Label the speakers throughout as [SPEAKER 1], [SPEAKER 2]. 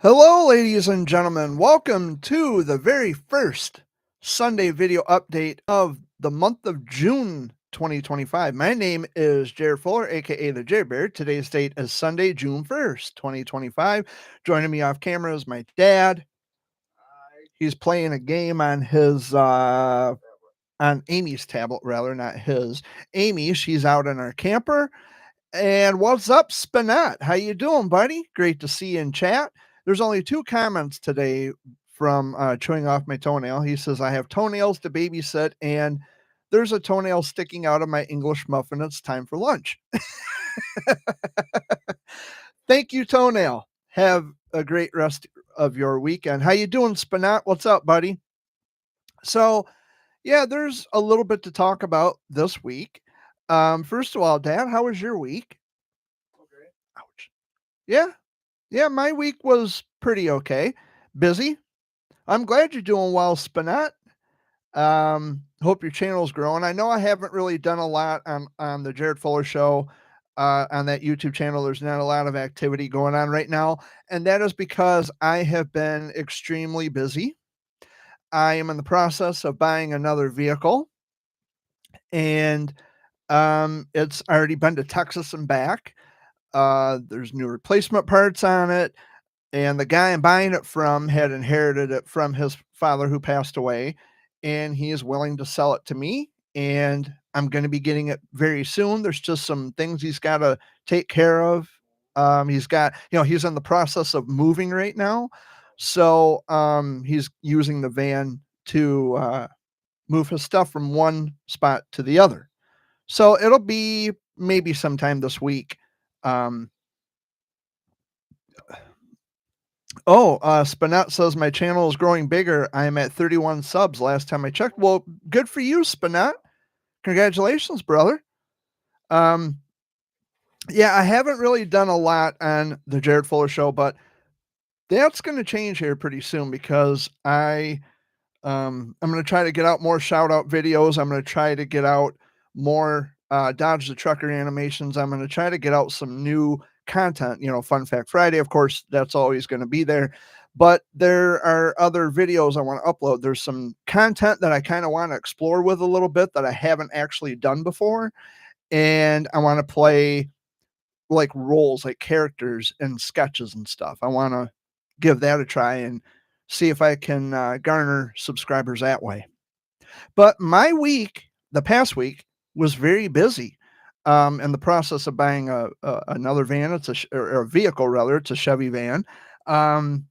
[SPEAKER 1] Hello, ladies and gentlemen. Welcome to the very first Sunday video update of the month of June 2025. My name is Jared Fuller, aka the J Bear. Today's date is Sunday, June 1st, 2025. Joining me off camera is my dad. He's playing a game on his on Amy's tablet, rather, not his. Amy, she's out in our camper. And what's up, Spinat? How you doing, buddy? Great to see you in chat. There's only two comments today from chewing off my toenail. He says, I have toenails to babysit, and there's a toenail sticking out of my English muffin. It's time for lunch. Thank you, toenail. Have a great rest of your weekend. How you doing, Spinat? What's up, buddy? So, yeah, there's a little bit to talk about this week. First of all, Dad, how was your week? Okay. Ouch. Yeah, yeah, my week was pretty okay. Busy. I'm glad you're doing well, Spinat. Hope your channel's growing. I know I haven't really done a lot on the Jared Fuller Show. On that YouTube channel, there's not a lot of activity going on right now, and that is because I have been extremely busy. I am in the process of buying another vehicle, and it's already been to Texas and back. There's new replacement parts on it. And the guy I'm buying it from had inherited it from his father who passed away, and he is willing to sell it to me. And I'm going to be getting it very soon. There's just some things he's got to take care of. He's got, he's in the process of moving right now. So he's using the van to move his stuff from one spot to the other. So it'll be maybe sometime this week. Um, Spinat says my channel is growing bigger. I'm at 31 subs last time I checked. Well, good for you, Spinat. Congratulations, brother. Um, yeah, I haven't really done a lot on the Jared Fuller Show, but that's going to change here pretty soon because I'm going to try to get out more shout out videos. I'm going to try to get out more Dodge the Trucker animations. I'm going to try to get out some new content. Fun Fact Friday, of course, that's always going to be there. But there are other videos I want to upload. There's some content that I kind of want to explore with a little bit that I haven't actually done before. And I want to play like roles, like characters and sketches and stuff. I want to give that a try and see if I can garner subscribers that way. But my week, the past week, was very busy. In the process of buying another van, or a vehicle rather, it's a Chevy van. Um,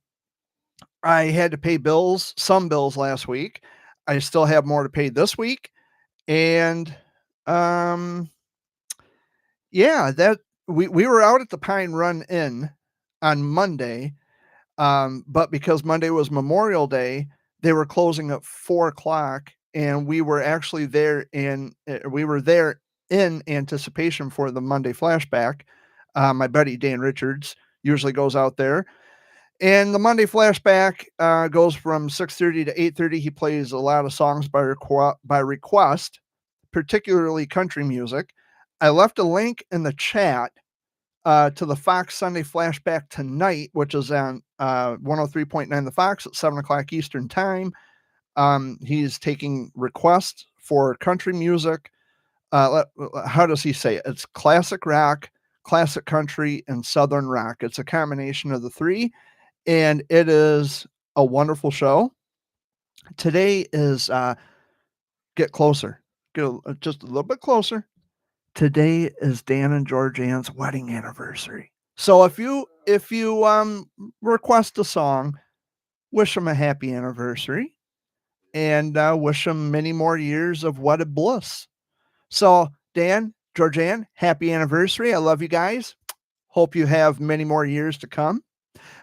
[SPEAKER 1] I had to pay some bills last week. I still have more to pay this week, and um, yeah, that we were out at the Pine Run Inn on Monday, but because Monday was Memorial Day, they were closing at 4 o'clock, and we were actually there in anticipation for the Monday flashback. My buddy Dan Richards usually goes out there, and the Monday flashback goes from 6:30 to 8:30. He plays a lot of songs by request, particularly country music. I left a link in the chat to the Fox Sunday Flashback tonight, which is on 103.9 The Fox at 7 o'clock Eastern Time. He's taking requests for country music. How does he say it? It's classic rock, classic country, and southern rock. It's a combination of the three, and it is a wonderful show. Today is get closer, just a little bit closer. Today is Dan and Georgianne's wedding anniversary. So if you request a song, wish them a happy anniversary and wish them many more years of wedded bliss. So Dan, Georgianne, happy anniversary. I love you guys. Hope you have many more years to come.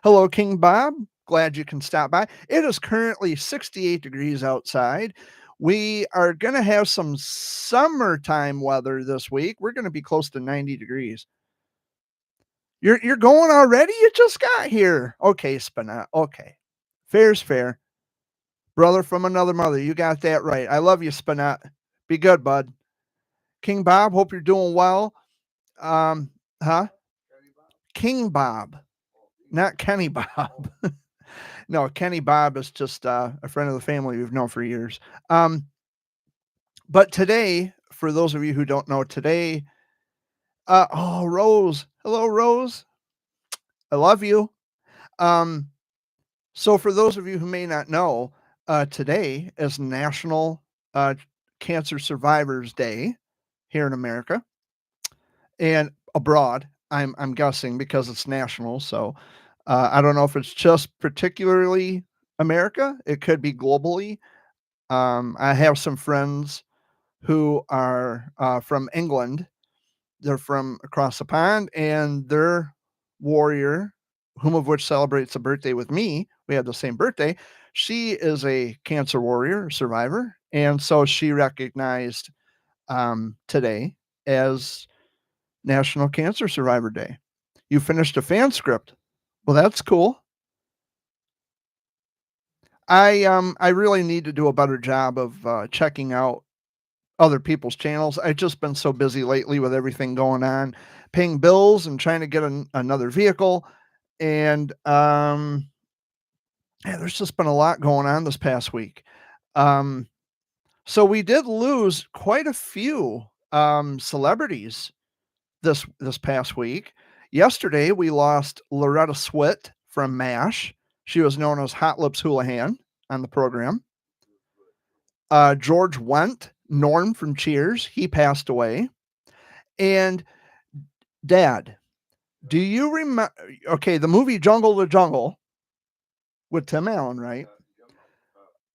[SPEAKER 1] Hello, King Bob. Glad you can stop by. It is currently 68 degrees outside. We are going to have some summertime weather this week. We're going to be close to 90 degrees. You're going already? You just got here. Okay, Spinat. Okay. Fair's fair. Brother from another mother. You got that right. I love you, Spinat. Be good, bud. King Bob, hope you're doing well. Huh? King Bob. not Kenny Bob. No, Kenny Bob is just a friend of the family we've known for years. But today, for those of you who don't know, today, oh, Rose. Hello, Rose. I love you. Um, so, for those of you who may not know, today is National Cancer Survivors Day here in America and abroad. I'm guessing because it's national. So, I don't know if it's just particularly America. It could be globally. I have some friends who are from England. They're from across the pond, and their warrior, whom of which celebrates a birthday with me, we have the same birthday. She is a cancer warrior survivor, and so she recognized today as National Cancer Survivor Day. You finished a fan script. Well, that's cool. I really need to do a better job of checking out other people's channels. I've just been so busy lately with everything going on, paying bills and trying to get another vehicle. And yeah, there's just been a lot going on this past week. Um, so we did lose quite a few celebrities this past week. Yesterday we lost Loretta Swit from MASH. She was known as Hot Lips Houlihan on the program. George Wendt, Norm from Cheers, he passed away. And Dad, do you remember? Okay, the movie Jungle to Jungle with Tim Allen, right?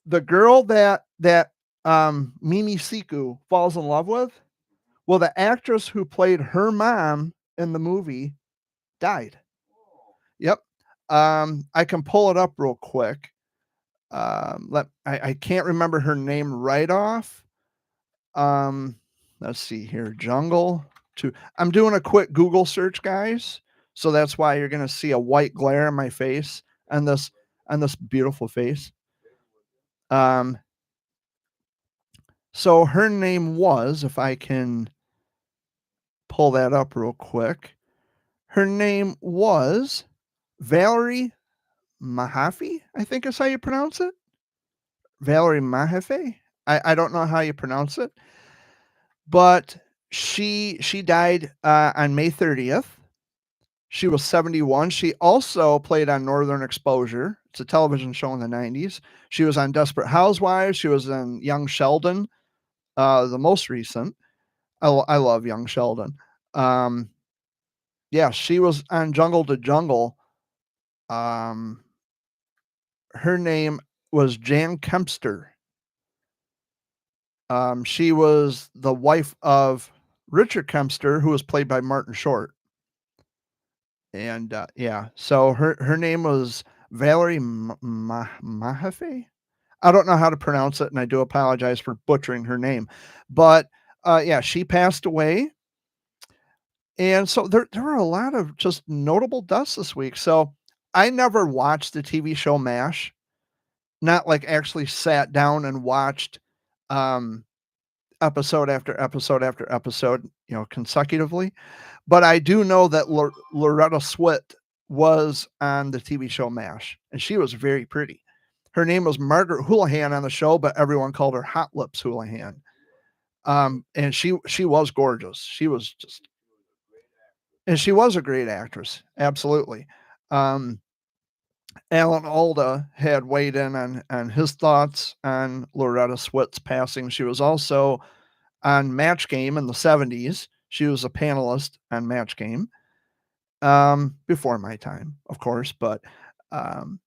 [SPEAKER 1] The girl that Mimi Siku falls in love with. Well, the actress who played her mom in the movie died. Yep. I can pull it up real quick. I can't remember her name right off. Let's see here. Jungle to I'm doing a quick Google search, guys. So that's why you're gonna see a white glare on my face and this beautiful face. Um, so her name was, if I can pull that up real quick, her name was Valerie Mahaffey, I think is how you pronounce it. Valerie Mahaffey. I don't know how you pronounce it, but she died on May 30th. She was 71. She also played on Northern Exposure. It's a television show in the 90s. She was on Desperate Housewives. She was in Young Sheldon, the most recent. I love Young Sheldon. Yeah, she was on Jungle to Jungle. Um, her name was Jan Kempster. She was the wife of Richard Kempster, who was played by Martin Short. And yeah, so her name was Valerie Mahaffey. I don't know how to pronounce it, and I do apologize for butchering her name. But yeah, she passed away. And so there were a lot of just notable deaths this week. So I never watched the TV show MASH, not like actually sat down and watched um, episode after episode after episode, consecutively. But I do know that Loretta Swit was on the TV show MASH, and she was very pretty. Her name was Margaret Houlihan on the show, but everyone called her Hot Lips Houlihan. And she was gorgeous. She was just, and she was a great actress, absolutely. Um, Alan Alda had weighed in on his thoughts on Loretta Swit's passing. She was also on Match Game in the 70s. She was a panelist on Match Game. Before my time, of course, but um,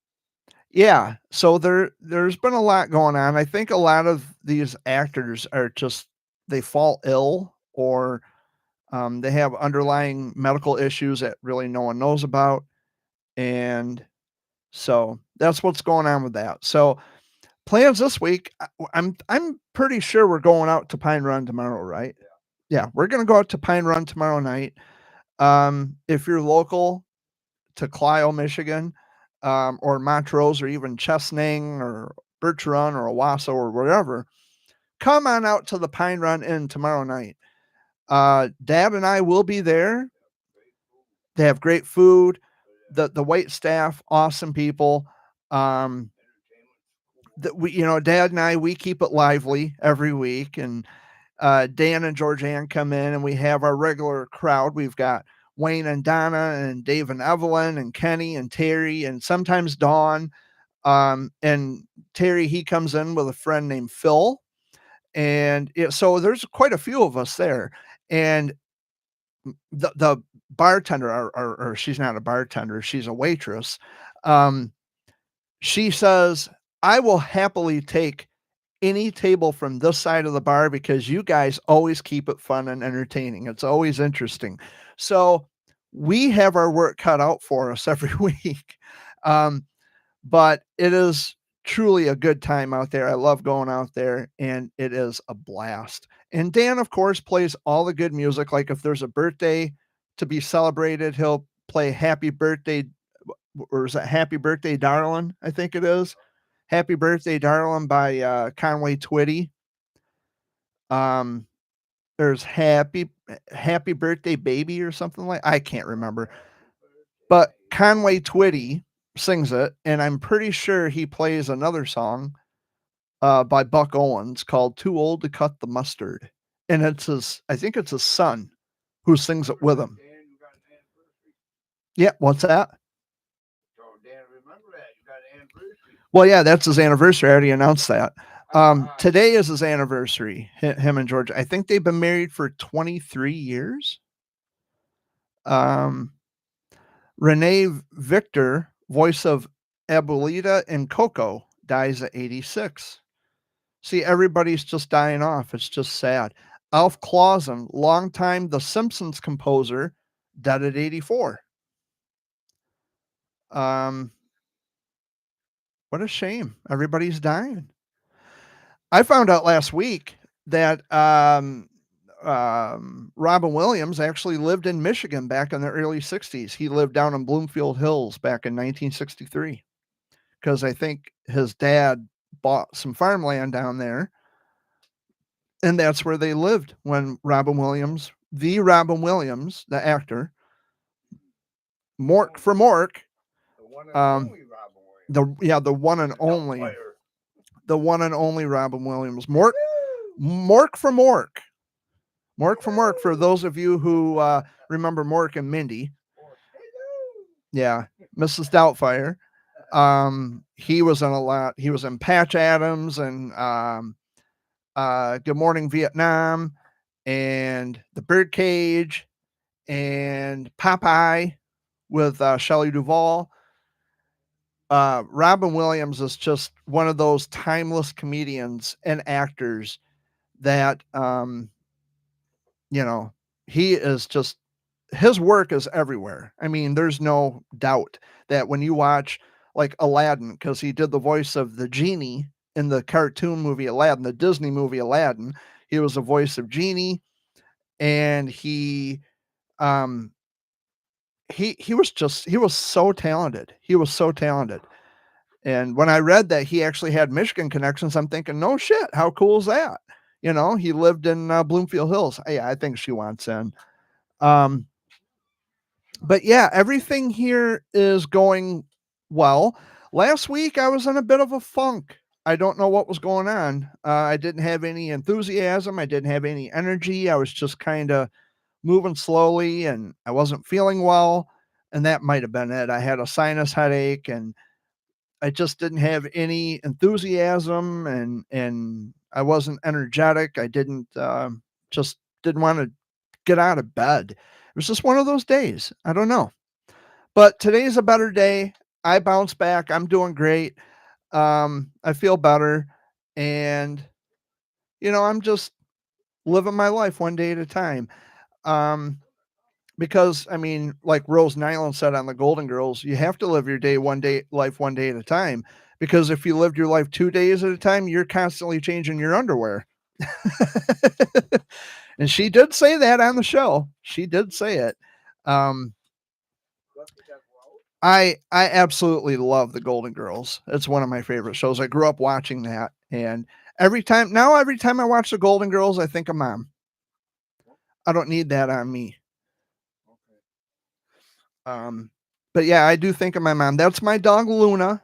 [SPEAKER 1] yeah. So there's been a lot going on. I think a lot of these actors are just they fall ill or they have underlying medical issues that really no one knows about, and so that's what's going on with that. So plans this week, I'm pretty sure we're going out to Pine Run tomorrow, right? Yeah, we're gonna go out to Pine Run tomorrow night. If you're local to Clio, Michigan, or Montrose, or even Chesaning, or Birch Run, or Owasso, or wherever, come on out to the Pine Run Inn tomorrow night. Dad and I will be there. They have great food. the wait staff, awesome people. Um, Dad and I, we keep it lively every week, and Dan and Georgianne come in, and we have our regular crowd. We've got Wayne and Donna, and Dave and Evelyn, and Kenny and Terry, and sometimes Dawn. And Terry, he comes in with a friend named Phil, and so there's quite a few of us there. And the bartender, or she's not a bartender, she's a waitress. Um, she says, "I will happily take any table from this side of the bar because you guys always keep it fun and entertaining. It's always interesting." So we have our work cut out for us every week. Um, but it is truly a good time out there. I love going out there, and it is a blast. And Dan, of course, plays all the good music. Like if there's a birthday to be celebrated, he'll play Happy Birthday, or is it Happy Birthday, Darling? I think it is. Happy Birthday, Darling by Conway Twitty. Um, there's Happy Birthday, Baby, or something like, I can't remember. But Conway Twitty sings it, and I'm pretty sure he plays another song by Buck Owens called "Too Old to Cut the Mustard," and I think it's his son who sings it with him. Yeah, what's that? Well, yeah, that's his anniversary. I already announced that. Today is his anniversary. Him and George. I think they've been married for 23 years. Renee Victor, voice of Abuelita and Coco, dies at 86. See, everybody's just dying off. It's just sad. Alf Clausen, longtime The Simpsons composer, dead at 84. What a shame. Everybody's dying. I found out last week that Robin Williams actually lived in Michigan back in the early 60s. He lived down in Bloomfield Hills back in 1963 because I think his dad bought some farmland down there, and that's where they lived when Robin Williams, the actor, Mork for Mork, the one and only, Robin Williams, Mork for Mork. Mork for Mork, for those of you who remember Mork and Mindy. Yeah, Mrs. Doubtfire. He was in a lot. He was in Patch Adams and Good Morning Vietnam and The Birdcage and Popeye with Shelley Duvall. Robin Williams is just one of those timeless comedians and actors that he is just, his work is everywhere. I mean, there's no doubt that when you watch like Aladdin, because he did the voice of the genie in the cartoon movie Aladdin, the Disney movie Aladdin, he was the voice of Genie, and he was so talented. He was so talented. And when I read that he actually had Michigan connections, I'm thinking, no shit, how cool is that? He lived in Bloomfield Hills. Yeah, I think she wants in. But yeah, everything here is going well. Last week I was in a bit of a funk. I don't know what was going on. I didn't have any enthusiasm. I didn't have any energy. I was just kind of moving slowly, and I wasn't feeling well. And that might have been it. I had a sinus headache, and I just didn't have any enthusiasm, and I wasn't energetic. I just didn't want to get out of bed. It was just one of those days. I don't know. But today's a better day. I bounce back. I'm doing great. I feel better, and I'm just living my life one day at a time. Because I mean, like Rose Nylund said on the Golden Girls, you have to live your life one day at a time. Because if you lived your life 2 days at a time, you're constantly changing your underwear. And she did say that on the show. She did say it. I absolutely love the Golden Girls. It's one of my favorite shows. I grew up watching that, and every time I watch the Golden Girls, I think of Mom. I don't need that on me. But But yeah, I do think of my mom. That's my dog Luna.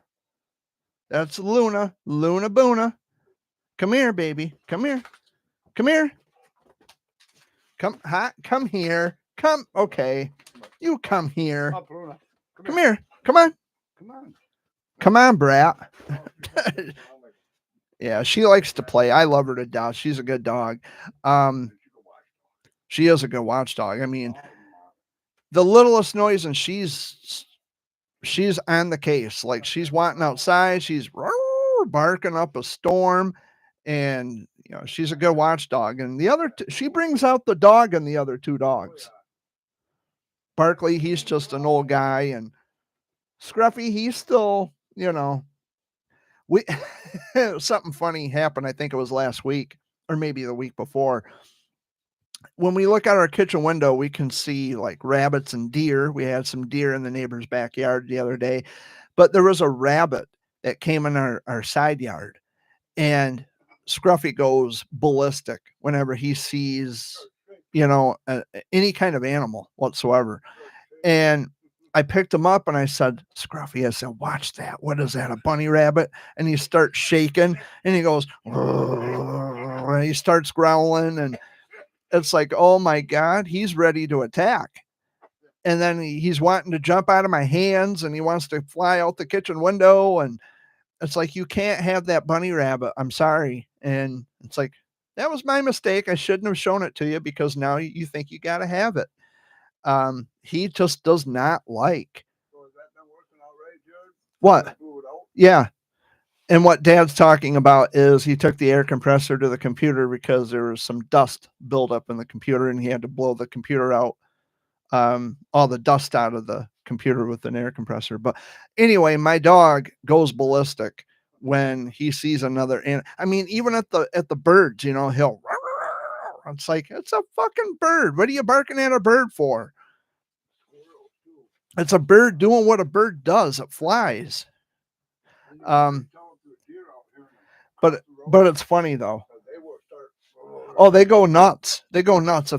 [SPEAKER 1] That's Luna. Luna Boona. Come here, baby. Come here. Come here. Come here. Come. Okay. You come here.
[SPEAKER 2] Up, Luna.
[SPEAKER 1] Come here. Come on.
[SPEAKER 2] Come on.
[SPEAKER 1] Come on, brat. Yeah, she likes to play. I love her to death. She's a good dog. She is a good watchdog. I mean, the littlest noise and she's on the case. Like she's wanting outside. She's barking up a storm, and she's a good watchdog. And the other, she brings out the dog in the other two dogs. Barkley, he's just an old guy, and Scruffy, he's still, we something funny happened. I think it was last week or maybe the week before. When we look out our kitchen window, we can see like rabbits and deer. We had some deer in the neighbor's backyard the other day, but there was a rabbit that came in our side yard, and Scruffy goes ballistic whenever he sees, any kind of animal whatsoever. And I picked him up and I said, Scruffy, I said, watch that. What is that? A bunny rabbit? And he starts shaking and he goes, and he starts growling, and it's like, oh my God, he's ready to attack. And then he's wanting to jump out of my hands and he wants to fly out the kitchen window. And it's like, you can't have that bunny rabbit. I'm sorry. And it's like, that was my mistake. I shouldn't have shown it to you because now you think you got to have it. He just does not like.
[SPEAKER 2] So is that not working out right, Jared?
[SPEAKER 1] What?
[SPEAKER 2] Blew it out?
[SPEAKER 1] Yeah. And what Dad's talking about is he took the air compressor to the computer because there was some dust buildup in the computer and he had to blow the computer out, all the dust out of the computer with an air compressor. But anyway, my dog goes ballistic when he sees another. And I mean, even at the birds, he'll. It's like, it's a fucking bird. What are you barking at a bird for? It's a bird doing what a bird does. It flies. But it's funny though. Oh, they go nuts. They go nuts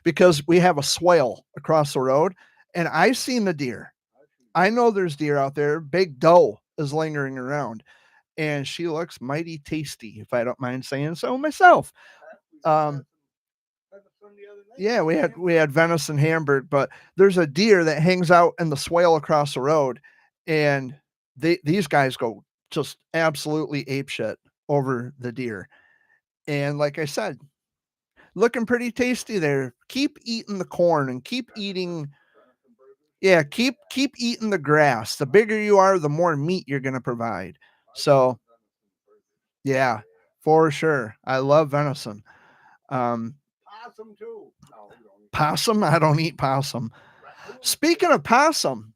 [SPEAKER 1] because we have a swale across the road, and I've seen the deer. I know there's deer out there. Big doe is lingering around, and she looks mighty tasty, if I don't mind saying so myself. Yeah, we had venison hamburg, but there's a deer that hangs out in the swale across the road, and these guys go just absolutely apeshit over the deer. And like I said, looking pretty tasty there. Keep eating the corn and keep eating. Yeah, keep eating the grass. The bigger you are, the more meat you're going to provide. So, yeah, for sure. I love venison.
[SPEAKER 2] Possum too. No,
[SPEAKER 1] possum? I don't eat possum. Speaking of possum,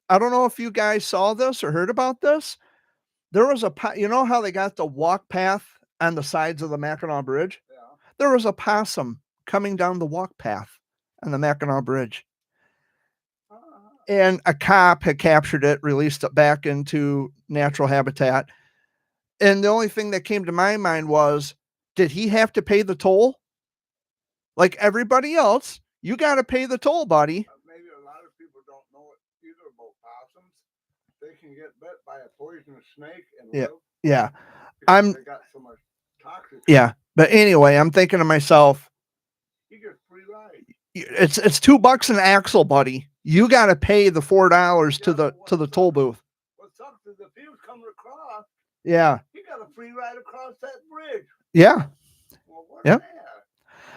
[SPEAKER 1] I don't know if you guys saw this or heard about this. There was you know how they got the walk path on the sides of the Mackinac Bridge?
[SPEAKER 2] Yeah.
[SPEAKER 1] There was a possum coming down the walk path on the Mackinac Bridge. And a cop had captured it, released it back into natural habitat. And the only thing that came to my mind was, did he have to pay the toll? Like everybody else, you got to pay the toll, buddy.
[SPEAKER 2] Maybe a lot of people don't know it either about possums. They can get bit by a poisonous snake and live.
[SPEAKER 1] Yeah.
[SPEAKER 2] They got so much toxic.
[SPEAKER 1] Yeah. But anyway, I'm thinking to myself,
[SPEAKER 2] you get free ride.
[SPEAKER 1] It's $2 an axle, buddy. You got to pay the $4 to the toll booth.
[SPEAKER 2] What sucks is if he was coming across,
[SPEAKER 1] yeah,
[SPEAKER 2] he got a free ride across that bridge.
[SPEAKER 1] Yeah.
[SPEAKER 2] Well,
[SPEAKER 1] yeah.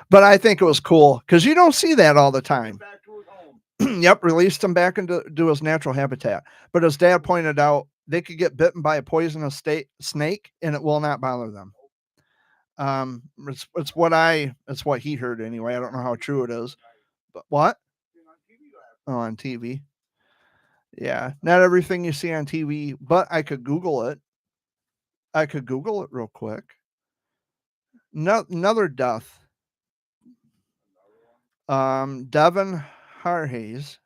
[SPEAKER 1] But I think it was cool because you don't see that all the time.
[SPEAKER 2] Back to his home.
[SPEAKER 1] Yep, released him back into his natural habitat. But as Dad pointed out, they could get bitten by a poisonous snake and it will not bother them. It's what he heard anyway. I don't know how true it is. But what? Oh, on TV. Yeah, not everything you see on TV, but I could Google it. Real quick. Another death. Devin Harhays.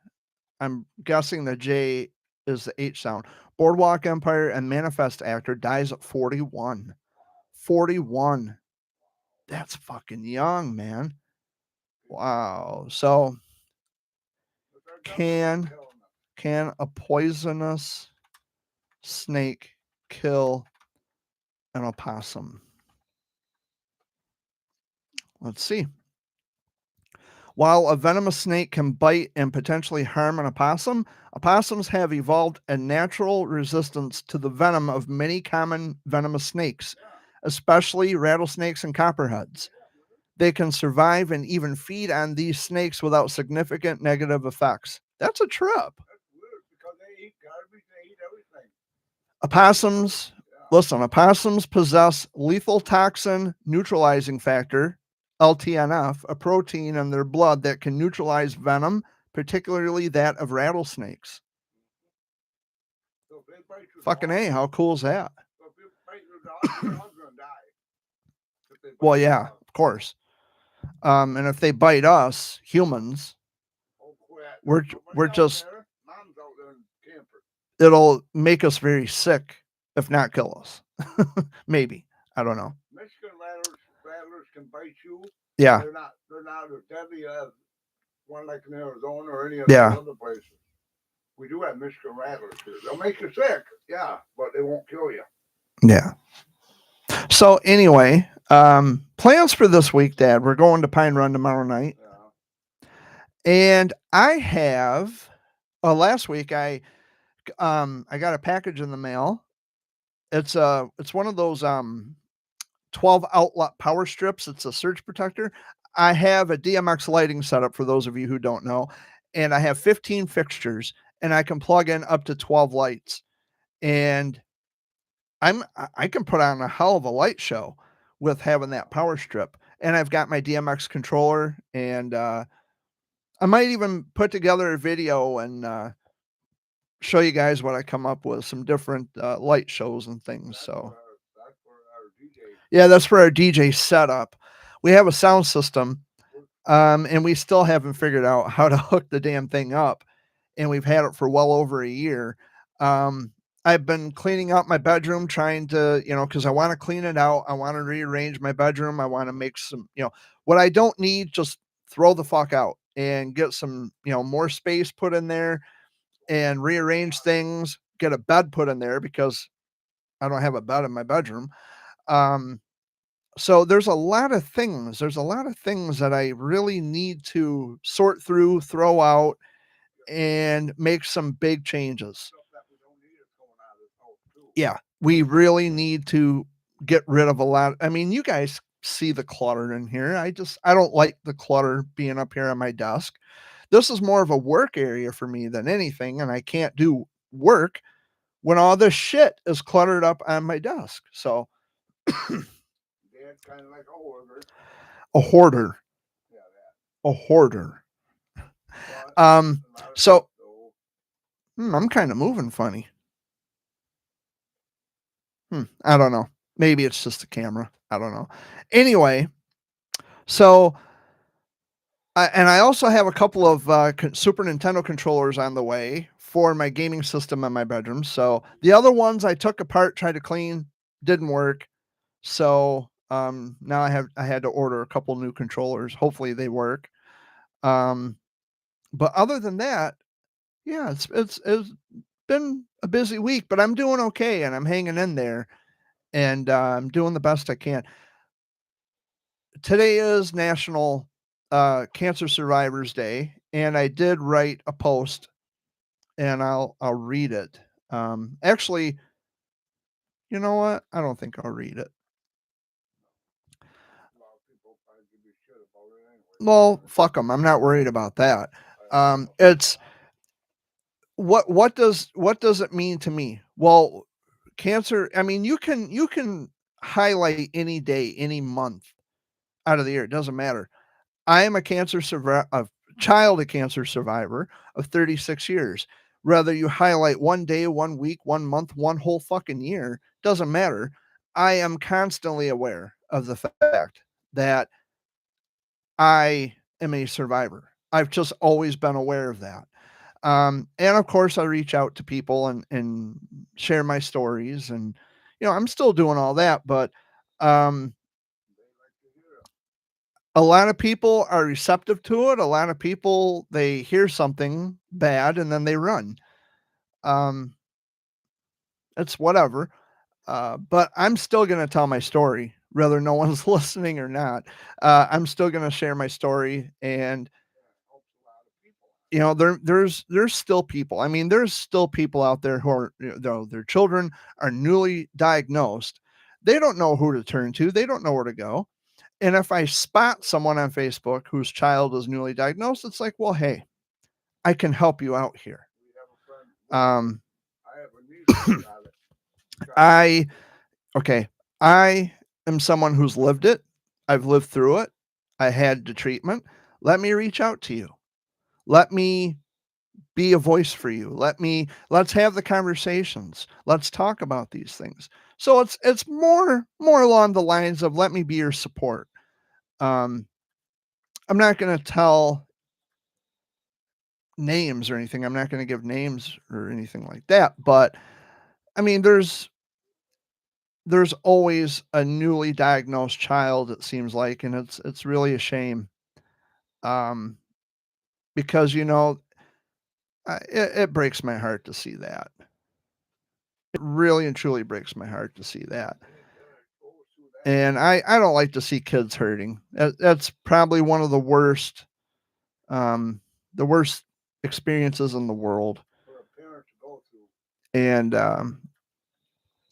[SPEAKER 1] I'm guessing the J is the H sound. Boardwalk Empire and Manifest actor dies at 41. 41. That's fucking young, man. Wow. So can Can a poisonous snake kill an opossum? Let's see. While a venomous snake can bite and potentially harm an opossum, opossums have evolved a natural resistance to the venom of many common venomous snakes, especially rattlesnakes and copperheads. They can survive and even feed on these snakes without significant negative effects. That's a trip.
[SPEAKER 2] That's weird because they eat garbage, they eat everything.
[SPEAKER 1] Opossums,
[SPEAKER 2] Yeah.
[SPEAKER 1] listen, opossums possess lethal toxin neutralizing factor, LTNF, a protein in their blood that can neutralize venom, particularly that of rattlesnakes.
[SPEAKER 2] So if they bite your
[SPEAKER 1] Fucking
[SPEAKER 2] dog,
[SPEAKER 1] A, how cool is that?
[SPEAKER 2] so if you bite your dog's gonna die. If they bite
[SPEAKER 1] Well,
[SPEAKER 2] your
[SPEAKER 1] yeah,
[SPEAKER 2] dog.
[SPEAKER 1] of course. And if they bite us, humans,
[SPEAKER 2] Oh, quit.
[SPEAKER 1] we're
[SPEAKER 2] Nobody
[SPEAKER 1] we're
[SPEAKER 2] out
[SPEAKER 1] just
[SPEAKER 2] there. Mom's out there in camper.
[SPEAKER 1] it'll make us very sick, if not kill us. Maybe. I don't know.
[SPEAKER 2] Michigan rattlers can bite you.
[SPEAKER 1] Yeah.
[SPEAKER 2] They're not as deadly as one like in Arizona or any of
[SPEAKER 1] Yeah.
[SPEAKER 2] the other places. We do have Michigan rattlers here. They'll make you sick, yeah, but they won't kill you.
[SPEAKER 1] Yeah. So anyway, plans for this week, Dad. We're going to Pine Run tomorrow night.
[SPEAKER 2] Yeah.
[SPEAKER 1] And I have last week I got a package in the mail. It's one of those 12 outlet power strips. It's a surge protector. I have a DMX lighting setup for those of you who don't know, and I have 15 fixtures and I can plug in up to 12 lights. And I can put on a hell of a light show with having that power strip. And I've got my DMX controller, and I might even put together a video and show you guys what I come up with, some different light shows and things. So
[SPEAKER 2] That's for our DJ.
[SPEAKER 1] yeah, that's for our DJ setup. We have a sound system, and we still haven't figured out how to hook the damn thing up. And we've had it for well over a year. I've been cleaning out my bedroom, trying to, because I want to clean it out. I want to rearrange my bedroom. I want to make some, what I don't need, just throw the fuck out and get some, more space put in there and rearrange things, get a bed put in there because I don't have a bed in my bedroom. So there's a lot of things. There's a lot of things that I really need to sort through, throw out, and make some big changes.
[SPEAKER 2] Stuff that we don't need is coming out of this house too.
[SPEAKER 1] Yeah, we really need to get rid of a lot. I mean, you guys see the clutter in here. I don't like the clutter being up here on my desk. This is more of a work area for me than anything, and I can't do work when all this shit is cluttered up on my desk. So
[SPEAKER 2] Dad's kind of like a hoarder.
[SPEAKER 1] a hoarder,
[SPEAKER 2] Yeah, that.
[SPEAKER 1] a hoarder.
[SPEAKER 2] But a lot of
[SPEAKER 1] So
[SPEAKER 2] stuff, though.
[SPEAKER 1] I'm kind of moving funny. I don't know. Maybe it's just the camera. I don't know. Anyway, so I also have a couple of Super Nintendo controllers on the way for my gaming system in my bedroom. So the other ones I took apart, tried to clean, didn't work. So now I had to order a couple new controllers. Hopefully they work. But other than that, yeah, it's been a busy week, but I'm doing okay and I'm hanging in there, and I'm doing the best I can. Today is National Cancer Survivors Day, and I did write a post, and I'll read it. Actually, you know what? I don't think I'll read it.
[SPEAKER 2] A lot of people probably give you shit about it anyway.
[SPEAKER 1] Well, fuck them. I'm not worried about that. It's what does it mean to me? Well, cancer. I mean, you can highlight any day, any month out of the year. It doesn't matter. I am a child of cancer survivor of 36 years. Whether you highlight one day, 1 week, 1 month, one whole fucking year, doesn't matter. I am constantly aware of the fact that I am a survivor. I've just always been aware of that. And of course, I reach out to people and share my stories, and I'm still doing all that, but
[SPEAKER 2] They like to hear it.
[SPEAKER 1] A lot of people are receptive to it. A lot of people, they hear something bad and then they run. Um, it's whatever. But I'm still gonna tell my story, whether no one's listening or not. I'm still gonna share my story, and
[SPEAKER 2] Helps a lot of people.
[SPEAKER 1] there's still people. I mean, there's still people out there who are, their children are newly diagnosed. They don't know who to turn to. They don't know where to go. And if I spot someone on Facebook whose child is newly diagnosed, it's like, well, hey, I can help you out here.
[SPEAKER 2] We have a friend.
[SPEAKER 1] Um,
[SPEAKER 2] I have a niece that got it.
[SPEAKER 1] I Okay, I am someone who's lived it. I've lived through it. I had the treatment. Let me reach out to you. Let me be a voice for you. Let's have the conversations. Let's talk about these things. So it's more along the lines of let me be your support. Um, I'm not going to tell names or anything. I'm not going to give names or anything like that. But I mean, there's always a newly diagnosed child, it seems like, and it's really a shame. Um, because it breaks my heart to see that. It really and truly breaks my heart to see that. And I don't like to see kids hurting. That's probably one of the worst experiences in the world.
[SPEAKER 2] For a parent to go through.
[SPEAKER 1] And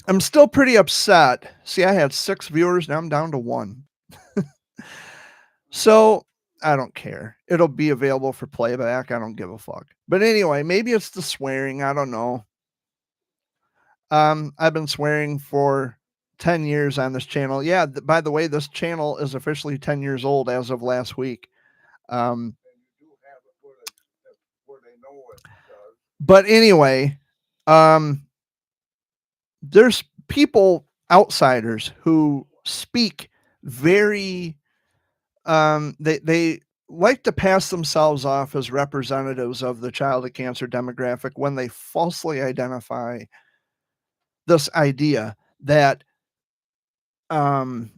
[SPEAKER 1] I'm still pretty upset. See, I had 6 viewers, now I'm down to 1. So, I don't care. It'll be available for playback, I don't give a fuck. But anyway, maybe it's the swearing, I don't know. I've been swearing for 10 years on this channel. Yeah, by the way, this channel is officially 10 years old as of last week.
[SPEAKER 2] And you do have it where they know it does.
[SPEAKER 1] But anyway, there's people, outsiders, who speak very they like to pass themselves off as representatives of the child of cancer demographic when they falsely identify this idea that um,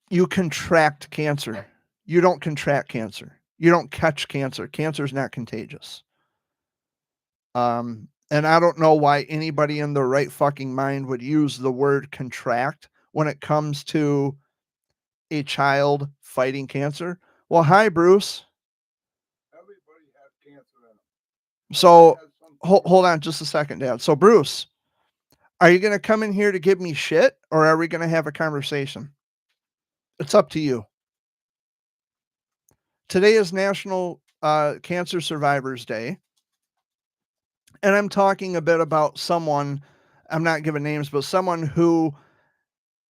[SPEAKER 1] you contract cancer. You don't contract cancer. You don't catch cancer. Cancer is not contagious. And I don't know why anybody in their right fucking mind would use the word contract when it comes to a child fighting cancer. Well, hi, Bruce.
[SPEAKER 2] Everybody has cancer in them.
[SPEAKER 1] So hold on just a second, Dad. So, Bruce, are you going to come in here to give me shit, or are we going to have a conversation? It's up to you. Today is National Cancer Survivors Day. And I'm talking a bit about someone, I'm not giving names, but someone who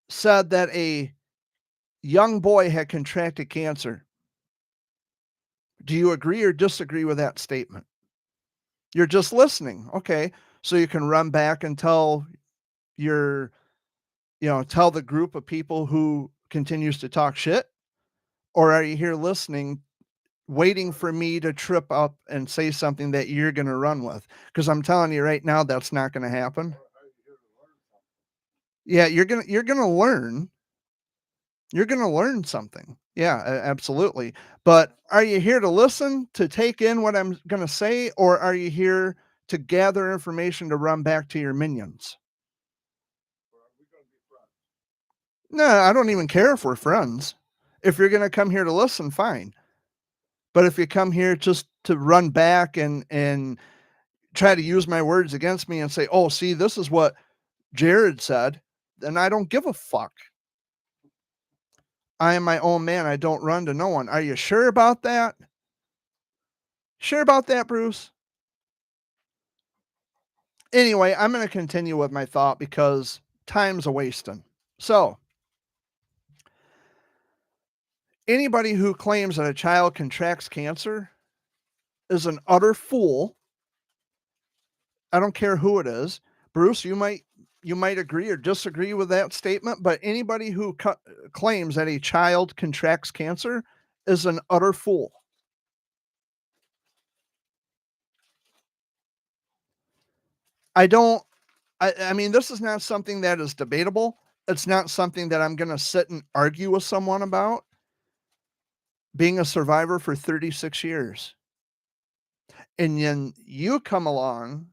[SPEAKER 1] said that a young boy had contracted cancer. Do you agree or disagree with that statement? You're just listening. Okay. So you can run back and tell your, tell the group of people who continues to talk shit? Or are you here listening, waiting for me to trip up and say something that you're going to run with? Because I'm telling you right now, that's not going to happen. Yeah, you're gonna learn. You're gonna learn something. Yeah, absolutely. But are you here to listen, to take in what I'm gonna say, or are you here to gather information to run back to your minions? No, I don't even care if we're friends. If you're gonna come here to listen, fine. But if you come here just to run back and try to use my words against me and say, "Oh, see, this is what Jared said," then I don't give a fuck. I am my own man. I don't run to no one. Are you sure about that? Sure about that, Bruce? Anyway, I'm going to continue with my thought because time's a wasting. So, anybody who claims that a child contracts cancer is an utter fool. I don't care who it is. Bruce, you might agree or disagree with that statement, but anybody who claims that a child contracts cancer is an utter fool. I mean, this is not something that is debatable. It's not something that I'm going to sit and argue with someone about. Being a survivor for 36 years. And then you come along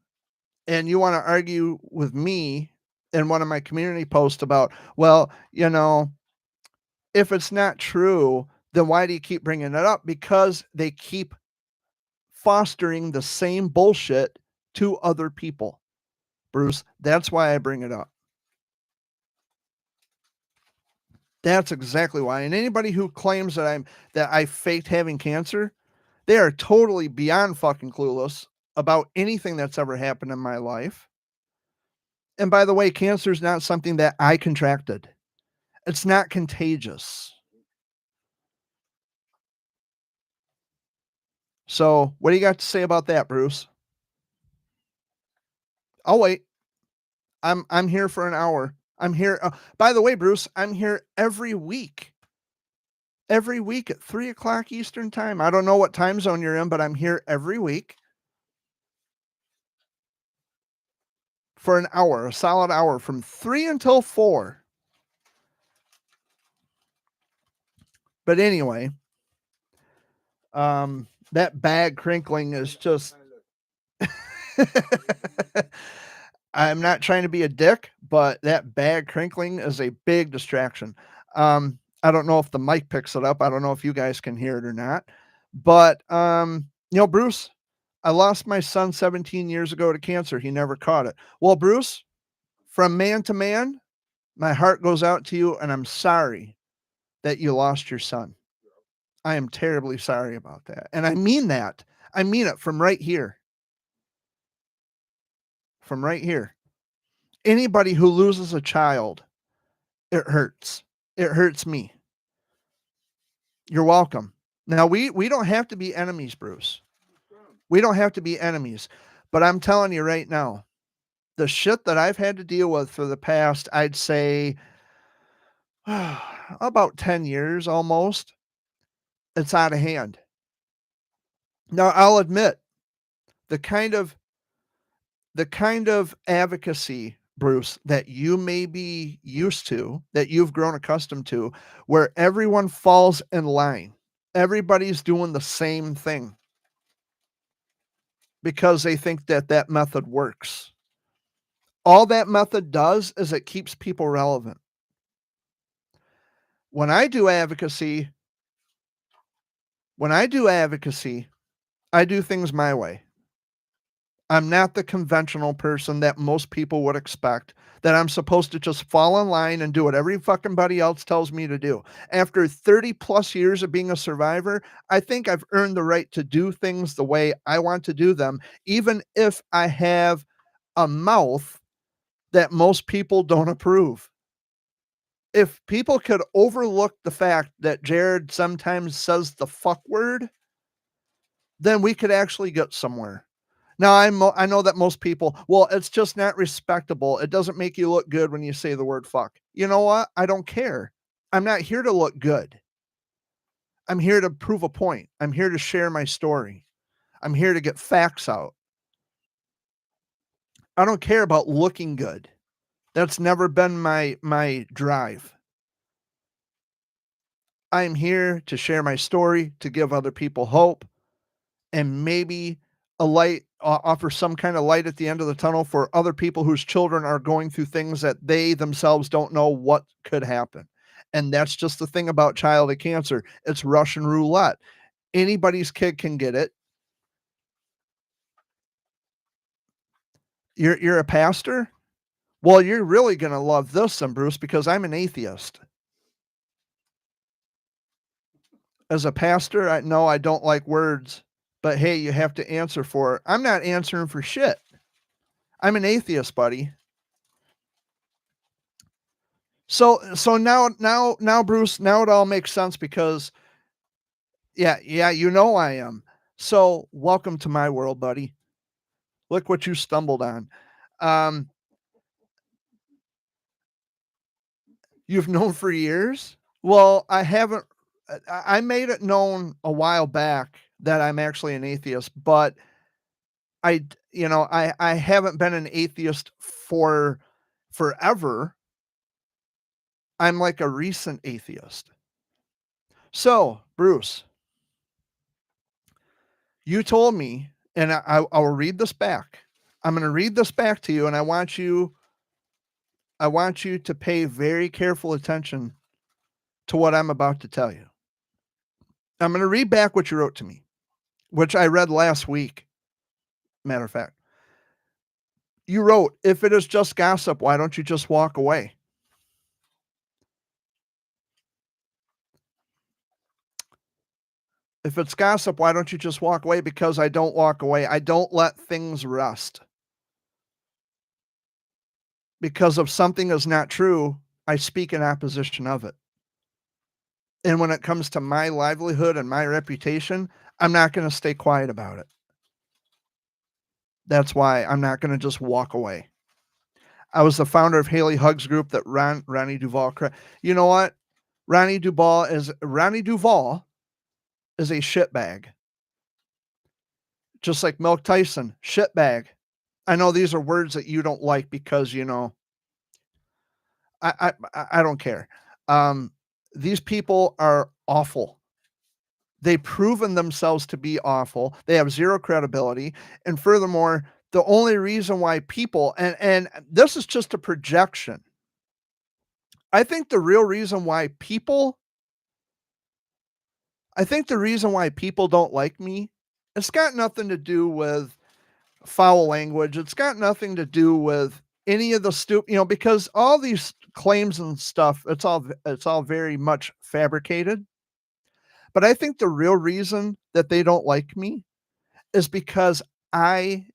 [SPEAKER 1] and you want to argue with me in one of my community posts about, well, if it's not true, then why do you keep bringing it up? Because they keep fostering the same bullshit to other people. Bruce, that's why I bring it up. That's exactly why. And anybody who claims that I faked having cancer, they are totally beyond fucking clueless about anything that's ever happened in my life. And by the way, cancer is not something that I contracted. It's not contagious. So, what do you got to say about that, Bruce? I'll wait. I'm here for an hour. I'm here. By the way, Bruce, I'm here every week. Every week at 3:00 Eastern time. I don't know what time zone you're in, but I'm here every week for an hour, a solid hour from 3 until 4. But anyway, that bag crinkling is just I'm not trying to be a dick, but that bag crinkling is a big distraction. I don't know if the mic picks it up. I don't know if you guys can hear it or not. But Bruce, I lost my son 17 years ago to cancer. He never caught it. Well, Bruce, from man to man, my heart goes out to you, and I'm sorry that you lost your son. I am terribly sorry about that. And I mean that. I mean it from right here. From right here. Anybody who loses a child, it hurts. It hurts me. You're welcome. Now, we don't have to be enemies, Bruce. We don't have to be enemies. But I'm telling you right now, the shit that I've had to deal with for the past, I'd say, about 10 years almost, it's out of hand. Now, I'll admit, the kind of advocacy, Bruce, that you may be used to, that you've grown accustomed to, where everyone falls in line. Everybody's doing the same thing because they think that method works. All that method does is it keeps people relevant. When I do advocacy, I do things my way. I'm not the conventional person that most people would expect, that I'm supposed to just fall in line and do what every fucking buddy else tells me to do. After 30 plus years of being a survivor, I think I've earned the right to do things the way I want to do them, even if I have a mouth that most people don't approve. If people could overlook the fact that Jared sometimes says the fuck word, then we could actually get somewhere. Now, I know that most people, well, it's just not respectable. It doesn't make you look good when you say the word fuck. You know what? I don't care. I'm not here to look good. I'm here to prove a point. I'm here to share my story. I'm here to get facts out. I don't care about looking good. That's never been my drive. I'm here to share my story, to give other people hope, and maybe a light, offer some kind of light at the end of the tunnel for other people whose children are going through things that they themselves don't know what could happen. And that's just the thing about childhood cancer. It's Russian roulette. Anybody's kid can get it. You're a pastor? Well, you're really going to love this one, Bruce, because I'm an atheist. As a pastor, I know I don't like words, but hey, you have to answer for it. I'm not answering for shit. I'm an atheist, buddy. So now, Bruce, now it all makes sense because yeah, I am. So welcome to my world, buddy. Look what you stumbled on. You've known for years? Well, I haven't. I made it known a while back that I'm actually an atheist, but I haven't been an atheist for forever. I'm like a recent atheist. So, Bruce, you told me, and I'll read this back. I'm going to read this back to you, and I want you to pay very careful attention to what I'm about to tell you. I'm going to read back what you wrote to me, which I read last week. Matter of fact, you wrote, "If it is just gossip, why don't you just walk away?" If it's gossip, why don't you just walk away? Because I don't walk away. I don't let things rest. Because if something is not true, I speak in opposition of it. And when it comes to my livelihood and my reputation, I'm not going to stay quiet about it. That's why I'm not going to just walk away. I was the founder of Haley Hugs Group that Ronnie Duvall. You know what? Ronnie Duvall is a shitbag. Just like Milk Tyson, shitbag. I know these are words that you don't like because, you know, I don't care. These people are awful. They've proven themselves to be awful. They have zero credibility. And furthermore, the only reason why people, and this is just a projection. I think the reason why people don't like me, it's got nothing to do with foul language. It's got nothing to do with any of the because all these claims and stuff, it's all very much fabricated. But I think the real reason that they don't like me is because I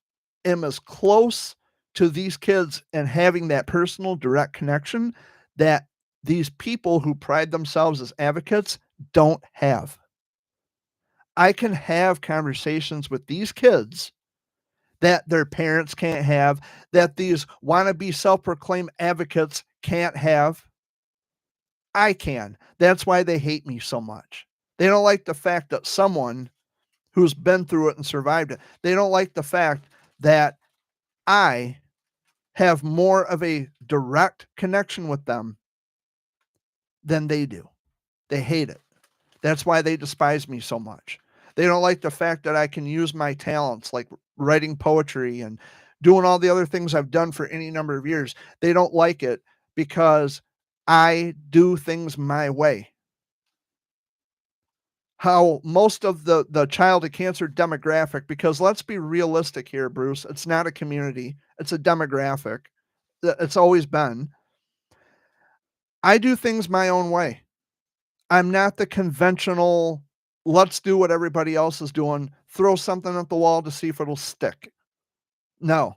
[SPEAKER 1] am as close to these kids and having that personal direct connection that these people who pride themselves as advocates don't have. I can have conversations with these kids that their parents can't have, that these wannabe self-proclaimed advocates can't have. I can. That's why they hate me so much. They don't like the fact that someone who's been through it and survived it, they don't like the fact that I have more of a direct connection with them than they do. They hate it. That's why they despise me so much. They don't like the fact that I can use my talents like writing poetry and doing all the other things I've done for any number of years. They don't like it because I do things my way. How most of the child of cancer demographic, because let's be realistic here, Bruce, it's not a community, it's a demographic. It's always been. I do things my own way. I'm not the conventional, let's do what everybody else is doing, throw something at the wall to see if it'll stick. No.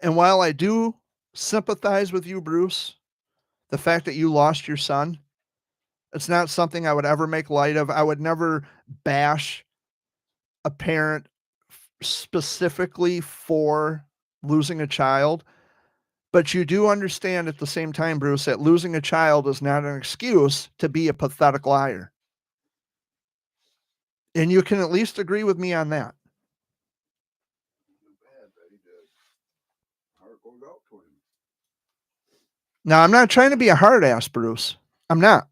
[SPEAKER 1] And while I do sympathize with you, Bruce, the fact that you lost your son, it's not something I would ever make light of. I would never bash a parent specifically for losing a child. But you do understand at the same time, Bruce, that losing a child is not an excuse to be a pathetic liar. And you can at least agree with me on that. Now, I'm not trying to be a hard ass, Bruce. I'm not.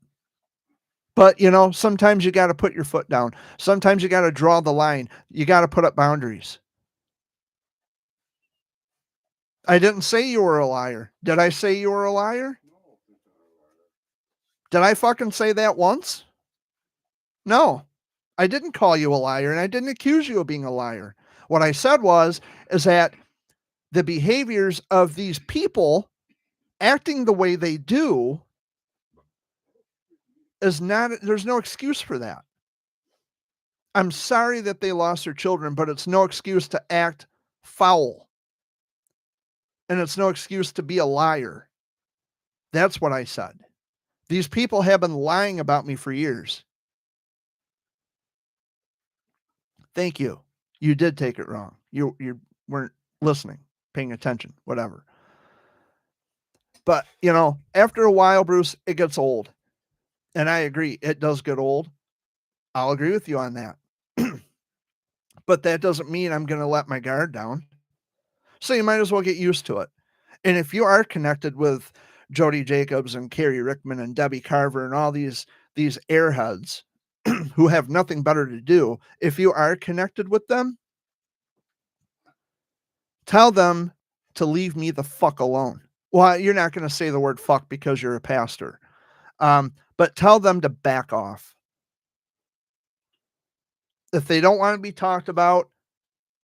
[SPEAKER 1] But, you know, sometimes you got to put your foot down. Sometimes you got to draw the line. You got to put up boundaries. I didn't say you were a liar. Did I say you were a liar? Did I fucking say that once? No. I didn't call you a liar, and I didn't accuse you of being a liar. What I said is that the behaviors of these people acting the way they do is not, there's no excuse for that. I'm sorry that they lost their children, but it's no excuse to act foul. And it's no excuse to be a liar. That's what I said. These people have been lying about me for years. Thank you. You did take it wrong. You weren't listening, paying attention, whatever. But, you know, after a while, Bruce, it gets old. And I agree, it does get old. I'll agree with you on that. But that doesn't mean I'm going to let my guard down. So you might as well get used to it. And if you are connected with Jody Jacobs and Carrie Rickman and Debbie Carver and all these airheads who have nothing better to do, if you are connected with them, tell them to leave me the fuck alone. Well, you're not going to say the word fuck because you're a pastor. But tell them to back off. If they don't want to be talked about,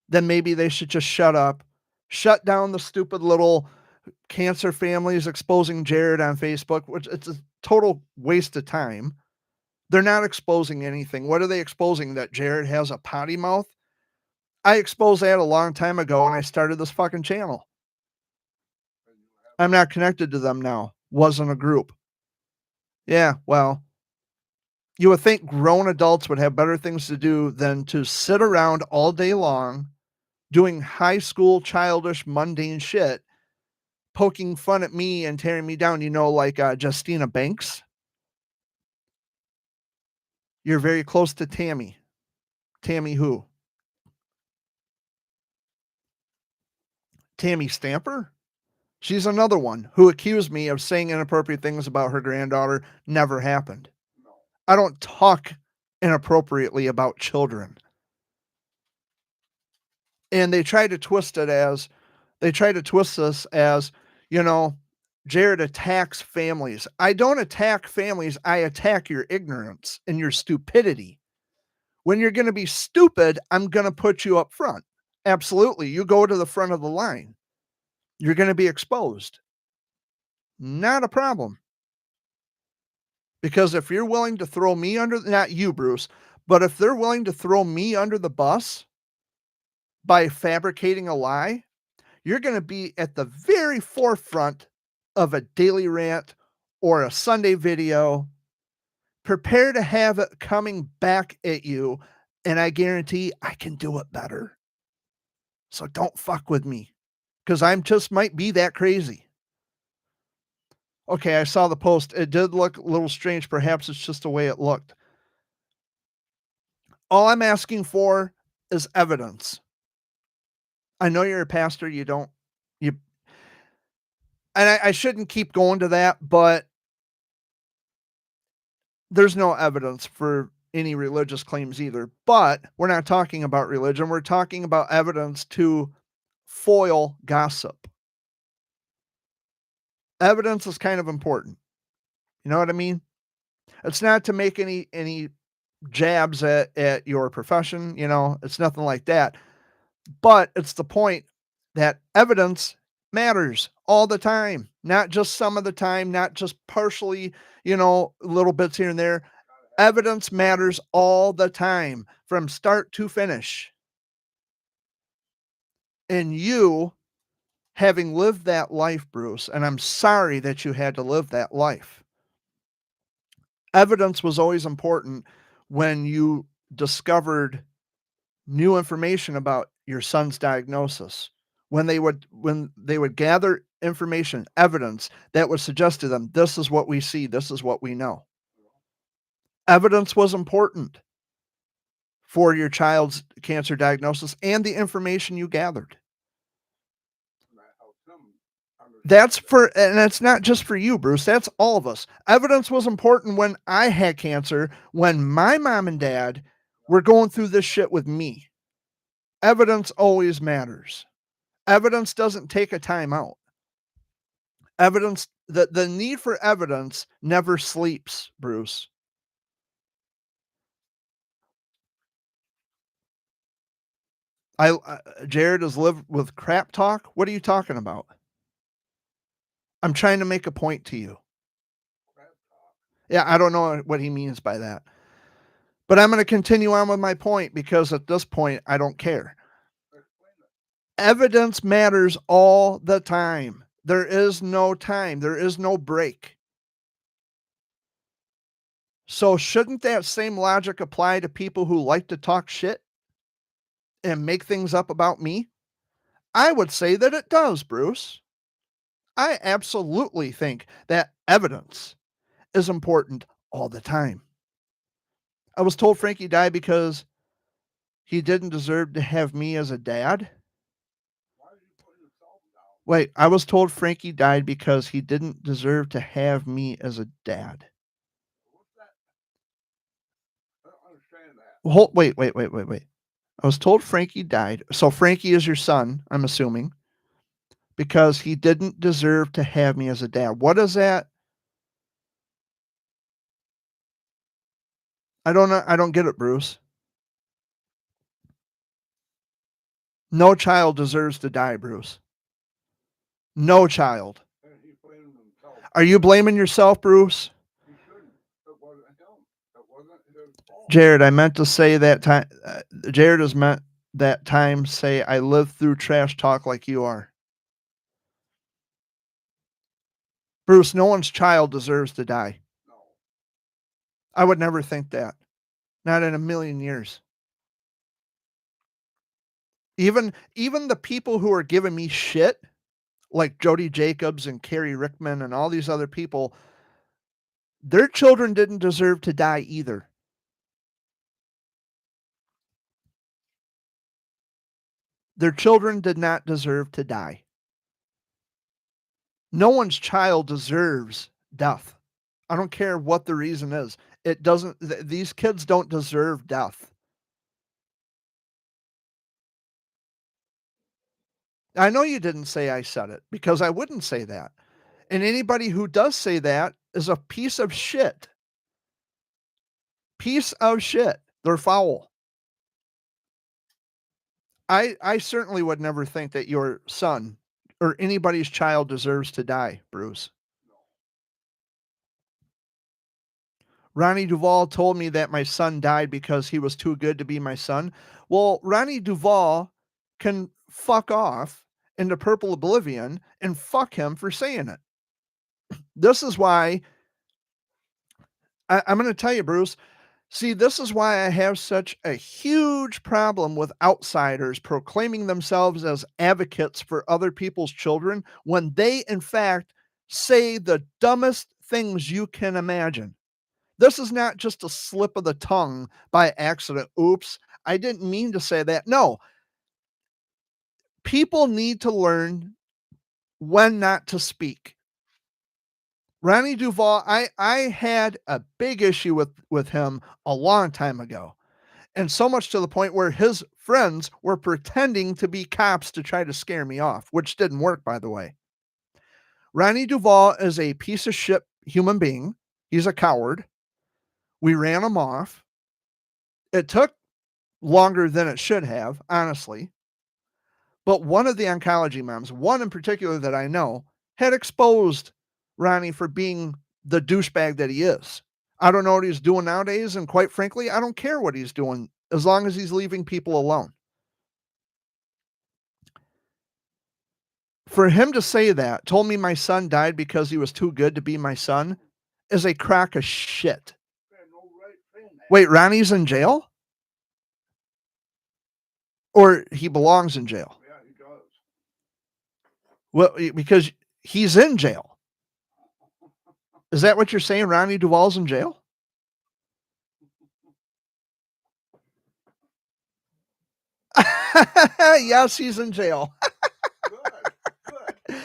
[SPEAKER 1] then maybe they should just shut up. Shut down the stupid little cancer families exposing Jared on Facebook, which it's a total waste of time. They're not exposing anything. What are they exposing? That Jared has a potty mouth? I exposed that a long time ago when I started this fucking channel. I'm not connected to them now. Wasn't a group. Yeah, well, you would think grown adults would have better things to do than to sit around all day long doing high school childish mundane shit, poking fun at me and tearing me down, like Justina Banks. You're very close to Tammy. Tammy who? Tammy Stamper? She's another one who accused me of saying inappropriate things about her granddaughter. Never happened.
[SPEAKER 2] No.
[SPEAKER 1] I don't talk inappropriately about children. And they try to twist this as, Jared attacks families. I don't attack families. I attack your ignorance and your stupidity. When you're going to be stupid, I'm going to put you up front. Absolutely. You go to the front of the line. You're going to be exposed. Not a problem. Because if you're willing to throw me under, not you, Bruce, but if they're willing to throw me under the bus by fabricating a lie, you're going to be at the very forefront of a daily rant or a Sunday video. Prepare to have it coming back at you, and I guarantee I can do it better. So don't fuck with me, because I'm just might be that crazy. Okay, I saw the post. It did look a little strange. Perhaps it's just the way it looked. All I'm asking for is evidence. I know you're a pastor. I shouldn't keep going to that, but there's no evidence for any religious claims either. But we're not talking about religion. We're talking about evidence to foil gossip. Evidence is kind of important. You know what I mean? It's not to make any jabs at your profession, it's nothing like that. But it's the point that evidence matters all the time, not just some of the time, not just partially, little bits here and there. Evidence matters all the time from start to finish. And you, having lived that life, Bruce, and I'm sorry that you had to live that life. Evidence was always important when you discovered new information about your son's diagnosis. When they would gather information, evidence that would suggest to them, this is what we see, this is what we know. Evidence was important for your child's cancer diagnosis and the information you gathered. And it's not just for you, Bruce. That's all of us. Evidence was important when I had cancer, when my mom and dad were going through this shit with me. Evidence always matters. Evidence doesn't take a time out. Evidence, the need for evidence never sleeps, Bruce. Jared has lived with crap talk. What are you talking about? I'm trying to make a point to you. Yeah, I don't know what he means by that. But I'm going to continue on with my point because at this point, I don't care. Evidence matters all the time. There is no time. There is no break. So shouldn't that same logic apply to people who like to talk shit and make things up about me? I would say that it does, Bruce. I absolutely think that evidence is important all the time. I was told Frankie died because he didn't deserve to have me as a dad.
[SPEAKER 2] Why are you putting yourself down?
[SPEAKER 1] Wait, I was told Frankie died because he didn't deserve to have me as a dad.
[SPEAKER 2] What's that? I don't understand that.
[SPEAKER 1] Wait. I was told Frankie died. So Frankie is your son, I'm assuming, because he didn't deserve to have me as a dad. What is that? I don't know. I don't get it, Bruce. No child deserves to die, Bruce. No child.
[SPEAKER 2] And he blamed himself.
[SPEAKER 1] Are you blaming yourself, Bruce?
[SPEAKER 2] He shouldn't. It wasn't him. It wasn't his fault.
[SPEAKER 1] Jared, I meant to say that time. Jared has meant that time say, I lived through trash talk like you are. Bruce, no one's child deserves to die.
[SPEAKER 2] No.
[SPEAKER 1] I would never think that. Not in a million years. Even the people who are giving me shit, like Jody Jacobs and Carrie Rickman and all these other people, their children didn't deserve to die either. Their children did not deserve to die. No one's child deserves death. I don't care what the reason is. It doesn't, these kids don't deserve death. I know you didn't say I said it because I wouldn't say that. And anybody who does say that is a piece of shit. Piece of shit. They're foul. I certainly would never think that your son or anybody's child deserves to die, Bruce. Ronnie Duvall told me that my son died because he was too good to be my son. Well, Ronnie Duvall can fuck off into purple oblivion and fuck him for saying it. This is why I'm going to tell you, Bruce. See, this is why I have such a huge problem with outsiders proclaiming themselves as advocates for other people's children when they, in fact, say the dumbest things you can imagine. This is not just a slip of the tongue by accident. Oops, I didn't mean to say that. No, people need to learn when not to speak. Ronnie Duvall, I had a big issue with him a long time ago. And so much to the point where his friends were pretending to be cops to try to scare me off, which didn't work, by the way. Ronnie Duvall is a piece of shit human being. He's a coward. We ran him off. It took longer than it should have, honestly. But one of the oncology moms, one in particular that I know, had exposed Ronnie for being the douchebag that he is. I don't know what he's doing nowadays, and quite frankly, I don't care what he's doing as long as he's leaving people alone. For him to say that, told me my son died because he was too good to be my son, is a crock of shit. Wait, Ronnie's in jail? Or he belongs in jail?
[SPEAKER 2] Yeah, he does.
[SPEAKER 1] Well, because he's in jail. Is that what you're saying? Ronnie Duvall's in jail? Yes, he's in jail.
[SPEAKER 2] Good.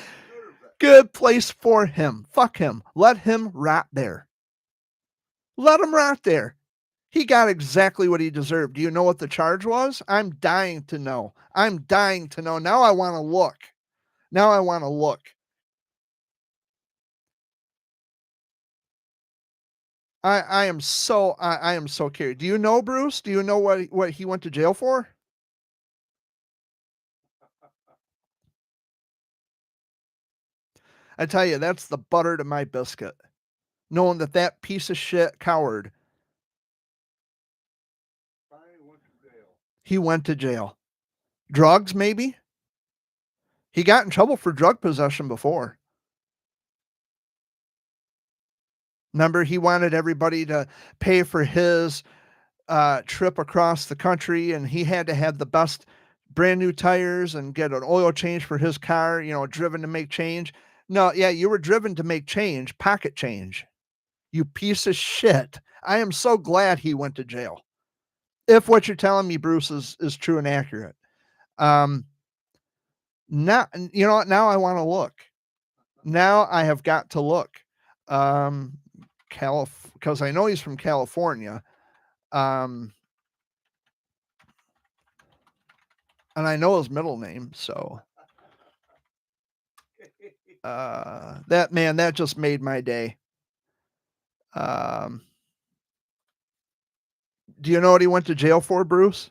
[SPEAKER 1] Good place for him. Fuck him. Let him rot there. Let him rot there. He got exactly what he deserved. Do you know what the charge was? I'm dying to know. I'm dying to know. Now I want to look. Now I want to look. I am so curious. Do you know, Bruce? Do you know what he went to jail for? I tell you, that's the butter to my biscuit. Knowing that that piece of shit coward, he went to jail. Drugs, maybe? He got in trouble for drug possession before. Remember, he wanted everybody to pay for his trip across the country, and he had to have the best brand new tires and get an oil change for his car, driven to make change. No, yeah, you were driven to make change, pocket change. You piece of shit. I am so glad he went to jail. If what you're telling me, Bruce, is true and accurate. Now, you know what? Now I want to look. Now I have got to look. Um, because I know he's from California. Um, and I know his middle name, so that just made my day. Um, do you know what he went to jail for, Bruce?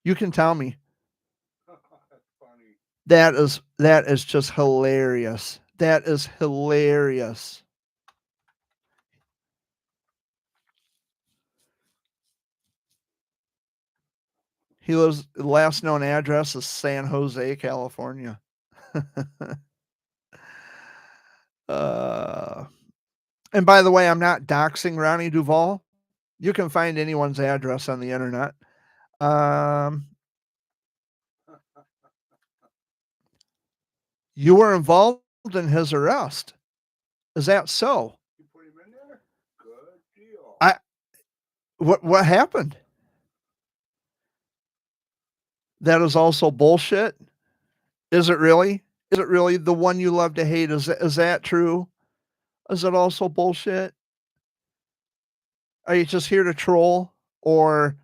[SPEAKER 1] You can tell me.
[SPEAKER 2] That's funny.
[SPEAKER 1] That is just hilarious. That is hilarious. He lives last known address is San Jose, California. uh and by the way, I'm not doxing Ronnie Duvall. You can find anyone's address on the internet. You were involved in his arrest. Is that so?
[SPEAKER 2] You put him in there? Good deal.
[SPEAKER 1] What happened? That is also bullshit. Is it really? Is it really the one you love to hate? Is that true? Is it also bullshit? Are you just here to troll, or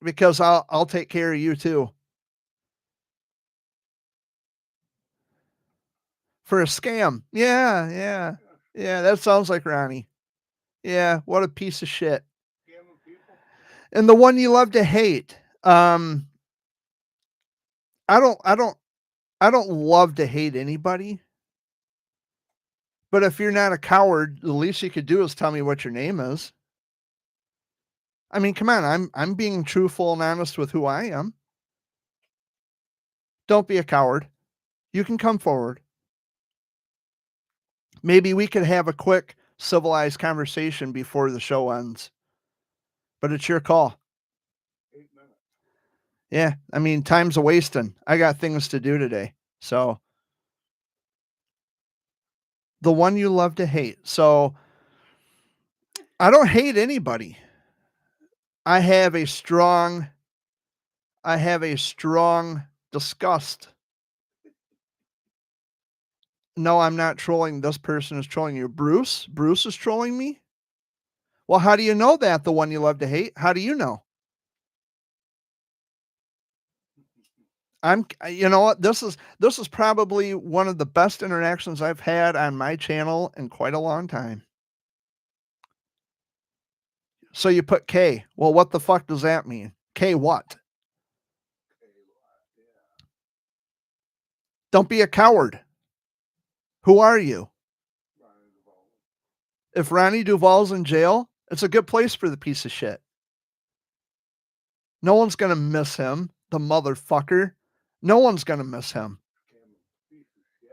[SPEAKER 1] because I'll take care of you too? For a scam. Yeah, that sounds like Ronnie. Yeah, what a piece of shit.
[SPEAKER 2] Scamming people?
[SPEAKER 1] And the one you love to hate. I don't love to hate anybody. But if you're not a coward, the least you could do is tell me what your name is. I mean, come on, I'm being truthful and honest with who I am. Don't be a coward. You can come forward. Maybe we could have a quick civilized conversation before the show ends. But it's your call.
[SPEAKER 2] 8 minutes.
[SPEAKER 1] Yeah, I mean, time's a wasting. I got things to do today. So the one you love to hate. So I don't hate anybody. I have a strong disgust. No, I'm not trolling. This person is trolling you. Bruce is trolling me. Well, how do you know that the one you love to hate? How do you know? You know what? This is probably one of the best interactions I've had on my channel in quite a long time. So you put K. Well, what the fuck does that mean? K what? Don't be a coward. Who are you?
[SPEAKER 2] Ronnie Duvall.
[SPEAKER 1] If Ronnie Duvall's in jail, it's a good place for the piece of shit. No one's gonna miss him, the motherfucker. No one's gonna miss him.
[SPEAKER 2] Scamming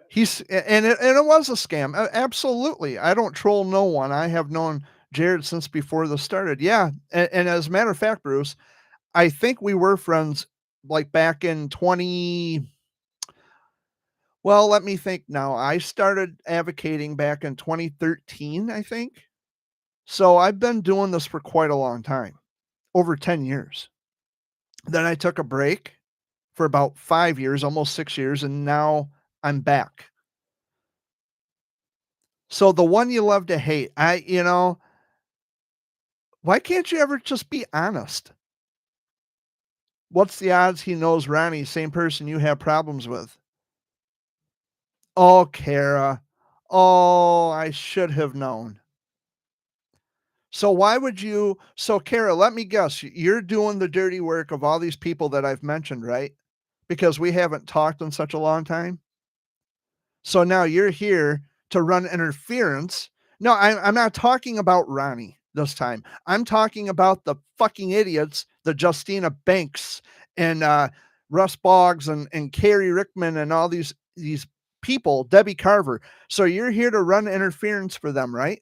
[SPEAKER 2] piece of shit.
[SPEAKER 1] And it was a scam. Absolutely. I don't troll no one. I have known Jared since before this started. Yeah. And as a matter of fact, Bruce, I think we were friends like back in 20. Well, let me think now. I started advocating back in 2013, I think. So I've been doing this for quite a long time, over 10 years. Then I took a break for about 5 years, almost 6 years, and now I'm back. So the one you love to hate, why can't you ever just be honest? What's the odds he knows Ronnie, same person you have problems with? Oh, Kara. Oh, I should have known. So why would you? So Kara, let me guess. You're doing the dirty work of all these people that I've mentioned, right? Because we haven't talked in such a long time. So now you're here to run interference. No, I'm not talking about Ronnie this time. I'm talking about the fucking idiots, the Justina Banks and Russ Boggs and Carrie Rickman and all these people, Debbie Carver. So you're here to run interference for them, right?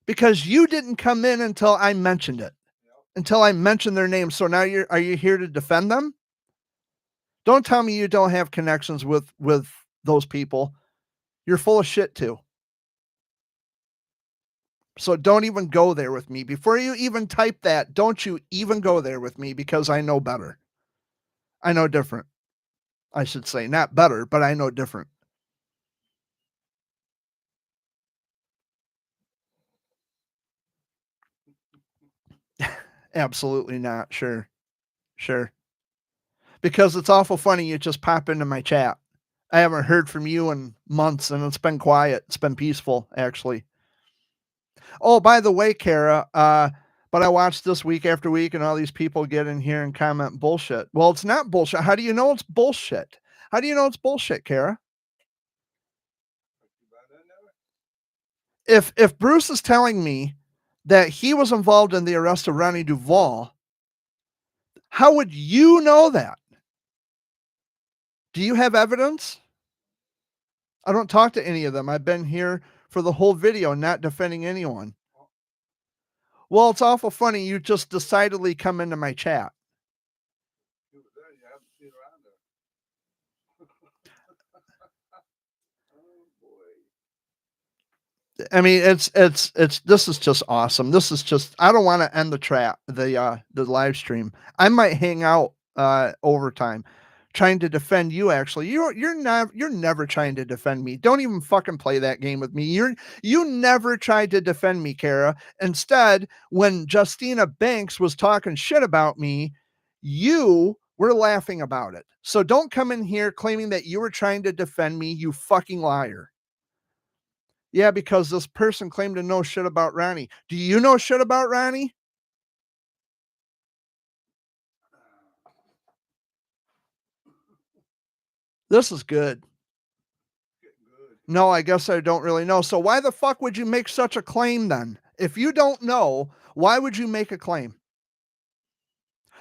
[SPEAKER 1] Because you didn't come in until I mentioned it, until I mentioned their name. So now are you here to defend them? Don't tell me you don't have connections with those people. You're full of shit too. So don't even go there with me. Before you even type that, don't you even go there with me because I know better. I know different. I should say, not better, but I know different. Absolutely not. Sure. Sure. Because it's awful funny you just pop into my chat. I haven't heard from you in months and it's been quiet. It's been peaceful, actually. Oh, by the way, Kara, but I watch this week after week and all these people get in here and comment bullshit. Well, it's not bullshit. How do you know it's bullshit? How do you know it's bullshit, Kara? If Bruce is telling me that he was involved in the arrest of Ronnie Duvall, how would you know that? Do you have evidence? I don't talk to any of them. I've been here for the whole video, not defending anyone. Well, it's awful funny. You just decidedly come into my chat.
[SPEAKER 2] You were there, you haven't seen her on there. Oh boy.
[SPEAKER 1] I mean, it's this is just awesome. This is just I don't want to end the live stream. I might hang out overtime trying to defend you actually. You're never trying to defend me. Don't even fucking play that game with me. You never tried to defend me, Kara. Instead, when Justina Banks was talking shit about me, you were laughing about it. So don't come in here claiming that you were trying to defend me, you fucking liar. Yeah, because this person claimed to know shit about Ronnie. Do you know shit about Ronnie? This is good. No, I guess I don't really know. So why the fuck would you make such a claim then? If you don't know, why would you make a claim?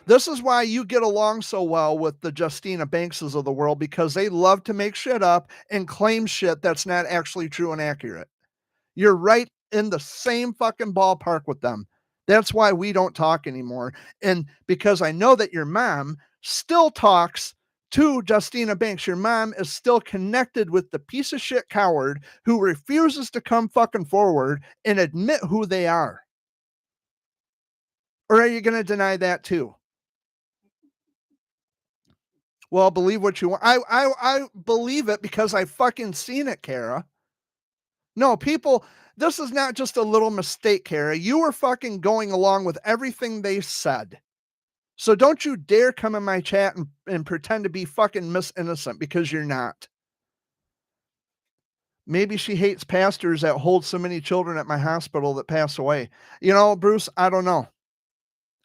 [SPEAKER 1] This is why you get along so well with the Justina Bankses of the world because they love to make shit up and claim shit that's not actually true and accurate. You're right in the same fucking ballpark with them. That's why we don't talk anymore. And because I know that your mom still talks to Justina Banks, your mom is still connected with the piece of shit coward who refuses to come fucking forward and admit who they are. Or are you going to deny that too? Well, believe what you want. I believe it because I fucking seen it, Kara. No, people, this is not just a little mistake, Kara. You were fucking going along with everything they said. So don't you dare come in my chat and pretend to be fucking Miss Innocent because you're not. Maybe she hates pastors that hold so many children at my hospital that pass away. You know, Bruce, I don't know.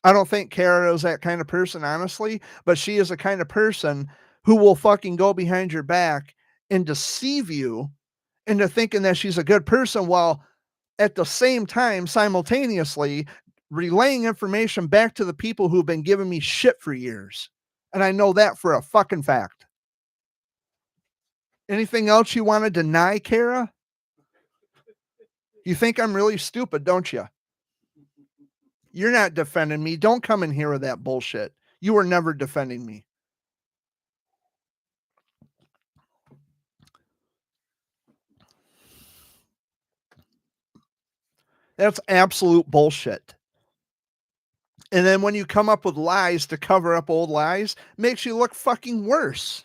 [SPEAKER 1] I don't think Kara is that kind of person, honestly, but she is a kind of person who will fucking go behind your back and deceive you into thinking that she's a good person while at the same time, simultaneously relaying information back to the people who've been giving me shit for years. And I know that for a fucking fact. Anything else you want to deny, Kara? You think I'm really stupid, don't you? You're not defending me. Don't come in here with that bullshit. You were never defending me. That's absolute bullshit. And then when you come up with lies to cover up old lies, makes you look fucking worse.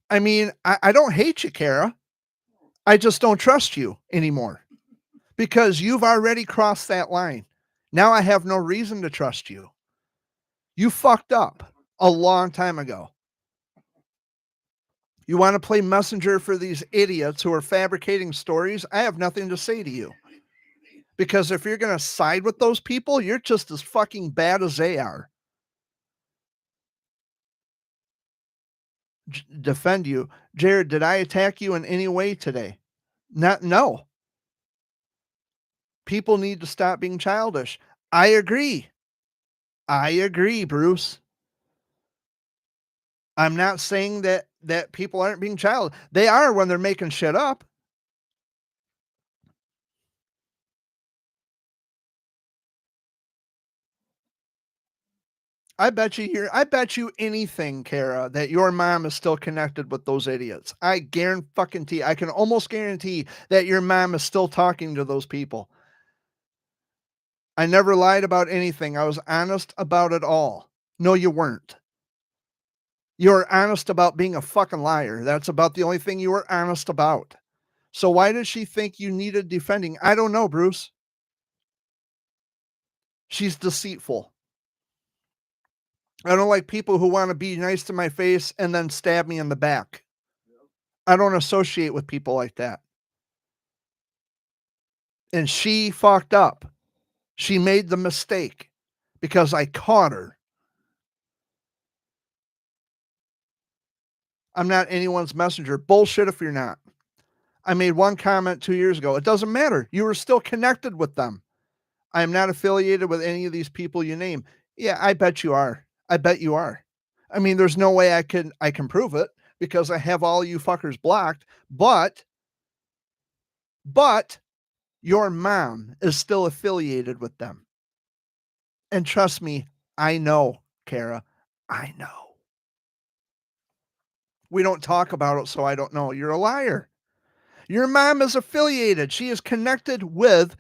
[SPEAKER 1] I mean, I don't hate you, Kara. I just don't trust you anymore because you've already crossed that line. Now I have no reason to trust you. You fucked up a long time ago. You want to play messenger for these idiots who are fabricating stories? I have nothing to say to you. Because if you're going to side with those people, you're just as fucking bad as they are. Defend you. Jared, did I attack you in any way today? No. People need to stop being childish. I agree. I agree, Bruce. I'm not saying that people aren't being childish. They are when they're making shit up. I bet you anything, Kara, that your mom is still connected with those idiots. I guarantee I can almost guarantee that your mom is still talking to those people. I never lied about anything. I was honest about it all. No, you weren't. You're honest about being a fucking liar. That's about the only thing you were honest about. So why does she think you needed defending? I don't know, Bruce. She's deceitful. I don't like people who want to be nice to my face and then stab me in the back. I don't associate with people like that. And she fucked up. She made the mistake because I caught her. I'm not anyone's messenger. Bullshit if you're not. I made one comment 2 years ago. It doesn't matter. You were still connected with them. I am not affiliated with any of these people you name. Yeah, I bet you are. I bet you are. I mean, there's no way I can prove it because I have all you fuckers blocked, but your mom is still affiliated with them. And trust me, I know, Kara. I know. We don't talk about it, so I don't know. You're a liar. Your mom is affiliated. She is connected with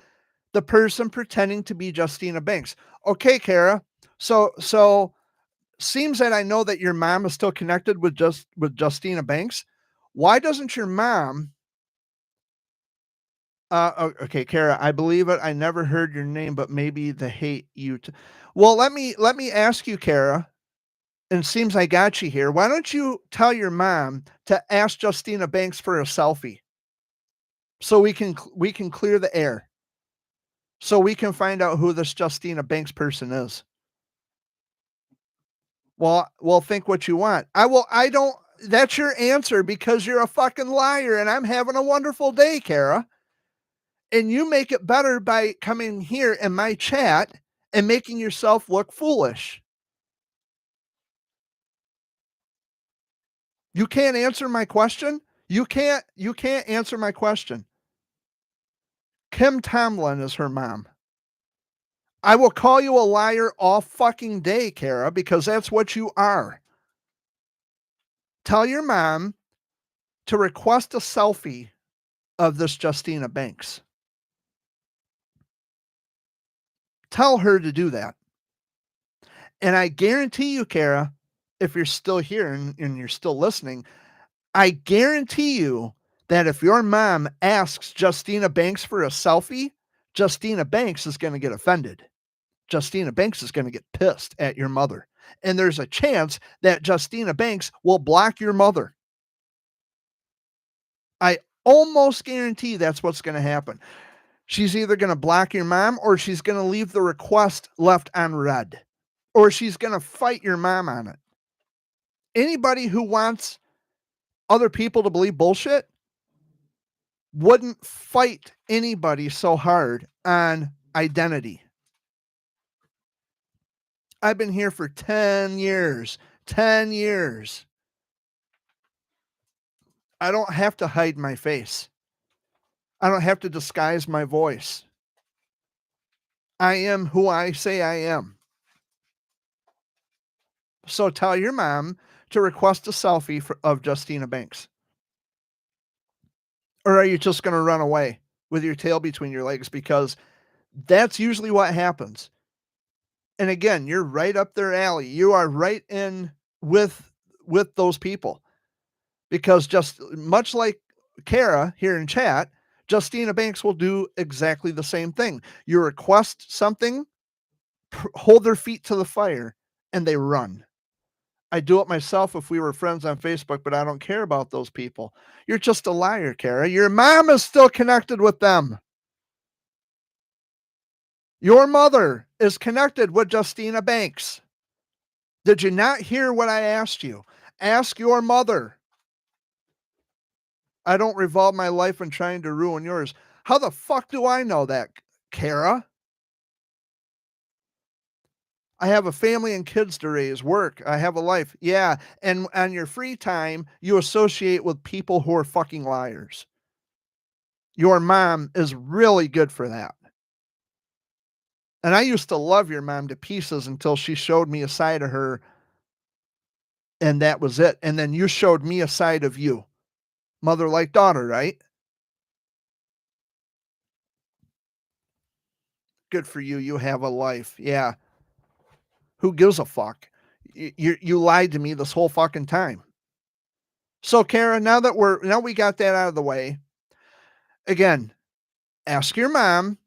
[SPEAKER 1] the person pretending to be Justina Banks. Okay, Kara. So seems that I know that your mom is still connected with Justina Banks. Why doesn't your mom? Okay, Kara. I believe it. I never heard your name, but maybe the hate you. Well, let me ask you, Kara. And it seems I got you here. Why don't you tell your mom to ask Justina Banks for a selfie, so we can clear the air, so we can find out who this Justina Banks person is. Well, think what you want. I don't. That's your answer because you're a fucking liar, and I'm having a wonderful day, Kara. And you make it better by coming here in my chat and making yourself look foolish. You can't answer my question. You can't answer my question. Kim Tomlin is her mom. I will call you a liar all fucking day, Kara, because that's what you are. Tell your mom to request a selfie of this Justina Banks. Tell her to do that. And I guarantee you, Kara, if you're still here and you're still listening, I guarantee you that if your mom asks Justina Banks for a selfie, Justina Banks is going to get offended. Justina Banks is going to get pissed at your mother. And there's a chance that Justina Banks will block your mother. I almost guarantee that's what's going to happen. She's either going to block your mom or she's going to leave the request left on read, or she's going to fight your mom on it. Anybody who wants other people to believe bullshit wouldn't fight anybody so hard on identity. I've been here for 10 years. 10 years. I don't have to hide my face. I don't have to disguise my voice. I am who I say I am. So tell your mom to request a selfie of Justina Banks. Or are you just going to run away with your tail between your legs? Because that's usually what happens. And again, you're right up their alley. You are right in with those people. Because just much like Kara here in chat, Justina Banks will do exactly the same thing. You request something, hold their feet to the fire, and they run. I do it myself if we were friends on Facebook, but I don't care about those people. You're just a liar, Kara. Your mom is still connected with them. Your mother is connected with Justina Banks. Did you not hear what I asked you? Ask your mother. I don't revolve my life in trying to ruin yours. How the fuck do I know that, Kara? I have a family and kids to raise, work. I have a life. Yeah. And on your free time, you associate with people who are fucking liars. Your mom is really good for that. And I used to love your mom to pieces until she showed me a side of her. And that was it. And then you showed me a side of you. Mother like daughter, right? Good for you. You have a life. Yeah. Who gives a fuck? You lied to me this whole fucking time. So Kara, now we got that out of the way. Again, ask your mom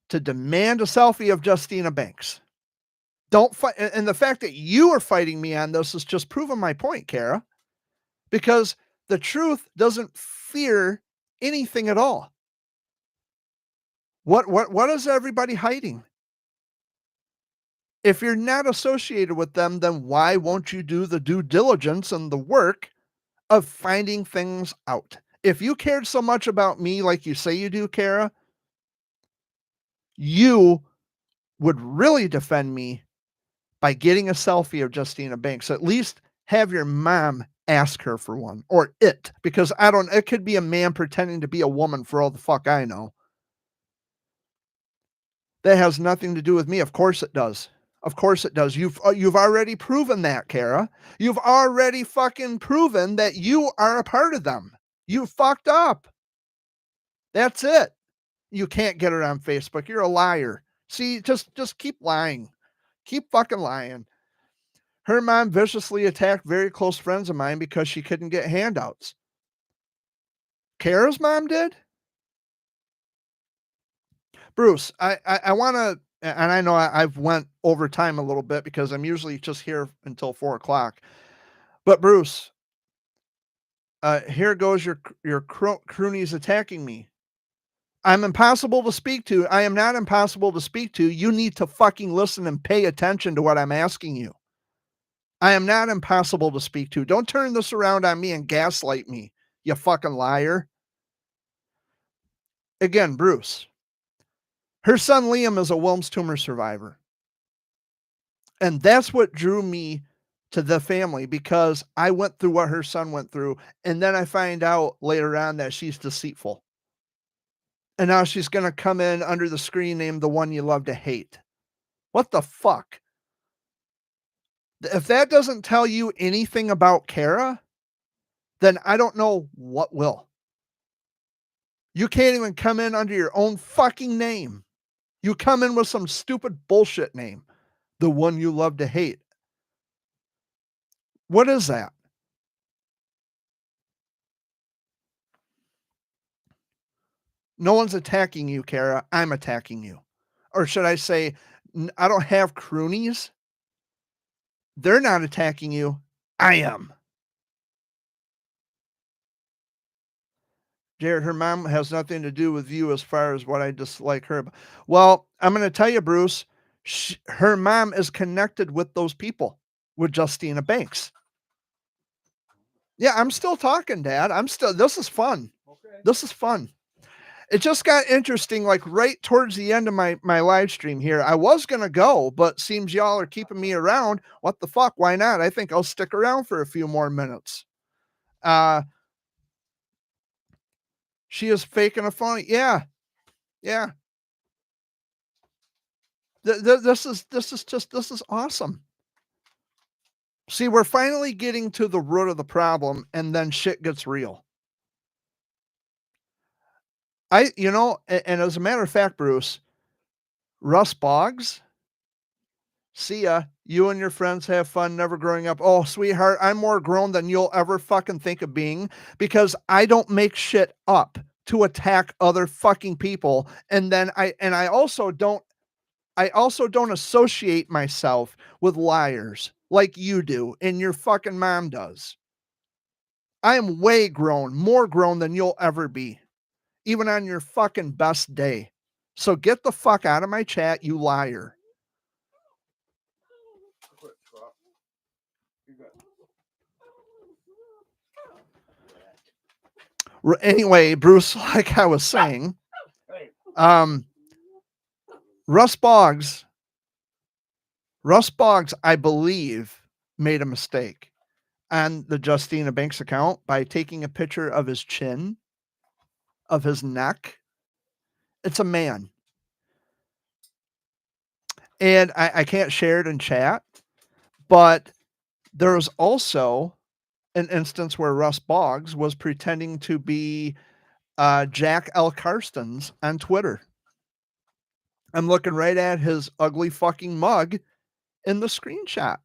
[SPEAKER 1] to demand a selfie of Justina Banks. Don't fight, and the fact that you are fighting me on this is just proving my point, Kara, because the truth doesn't fear anything at all. What is everybody hiding? If you're not associated with them, then why won't you do the due diligence and the work of finding things out? If you cared so much about me like you say you do, Kara, you would really defend me by getting a selfie of Justina Banks. At least have your mom ask her for one, or it, because it could be a man pretending to be a woman for all the fuck I know. That has nothing to do with me. Of course it does. Of course it does. You've already proven that, Kara. You've already fucking proven that you are a part of them. You fucked up. That's it. You can't get it on Facebook. You're a liar. See, just keep lying. Keep fucking lying. Her mom viciously attacked very close friends of mine because she couldn't get handouts. Kara's mom did? Bruce, I want to, and I know I've went over time a little bit because I'm usually just here until 4:00. But Bruce, here goes your croonies attacking me. I'm impossible to speak to. I am not impossible to speak to. You need to fucking listen and pay attention to what I'm asking you. I am not impossible to speak to. Don't turn this around on me and gaslight me, you fucking liar. Again, Bruce, her son Liam is a Wilms tumor survivor. And that's what drew me to the family, because I went through what her son went through. And then I find out later on that she's deceitful. And now she's going to come in under the screen name The One You Love to Hate. What the fuck? If that doesn't tell you anything about Kara, then I don't know what will. You can't even come in under your own fucking name. You come in with some stupid bullshit name. The One You Love to Hate. What is that? No one's attacking you, Kara. I'm attacking you. Or should I say, I don't have croonies. They're not attacking you. I am. Jared, her mom has nothing to do with you as far as what I dislike her. Well, I'm going to tell you, Bruce, her mom is connected with those people, with Justina Banks. Yeah, I'm still talking, Dad. This is fun.
[SPEAKER 2] Okay.
[SPEAKER 1] This is fun. It just got interesting, like right towards the end of my live stream here. I was going to go, but seems y'all are keeping me around. What the fuck? Why not? I think I'll stick around for a few more minutes. She is faking a phone. Yeah. Yeah. This is awesome. See, we're finally getting to the root of the problem, and then shit gets real. And as a matter of fact, Bruce, Russ Boggs, see ya. You and your friends have fun never growing up. Oh, sweetheart, I'm more grown than you'll ever fucking think of being, because I don't make shit up to attack other fucking people. And then I also don't associate myself with liars like you do and your fucking mom does. I am way grown, more grown than you'll ever be, even on your fucking best day. So get the fuck out of my chat, you liar. Anyway, Bruce, like I was saying, Russ Boggs, I believe, made a mistake on the Justina Banks account by taking a picture of his chin, of his neck. It's a man. And I can't share it in chat, but there was also an instance where Russ Boggs was pretending to be Jack L. Karstens on Twitter. I'm looking right at his ugly fucking mug in the screenshot.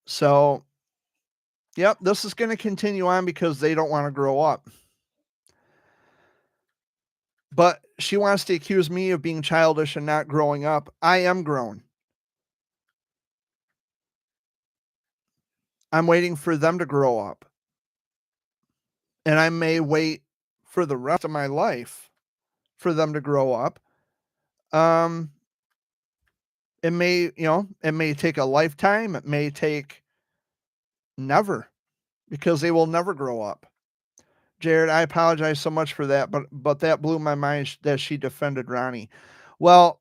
[SPEAKER 1] So, yep, this is going to continue on because they don't want to grow up. But she wants to accuse me of being childish and not growing up. I am grown. I'm waiting for them to grow up. And I may wait for the rest of my life for them to grow up. Um, it may, it may take a lifetime. It may take never, because they will never grow up. Jared, I apologize so much for that, but that blew my mind that she defended Ronnie. Well,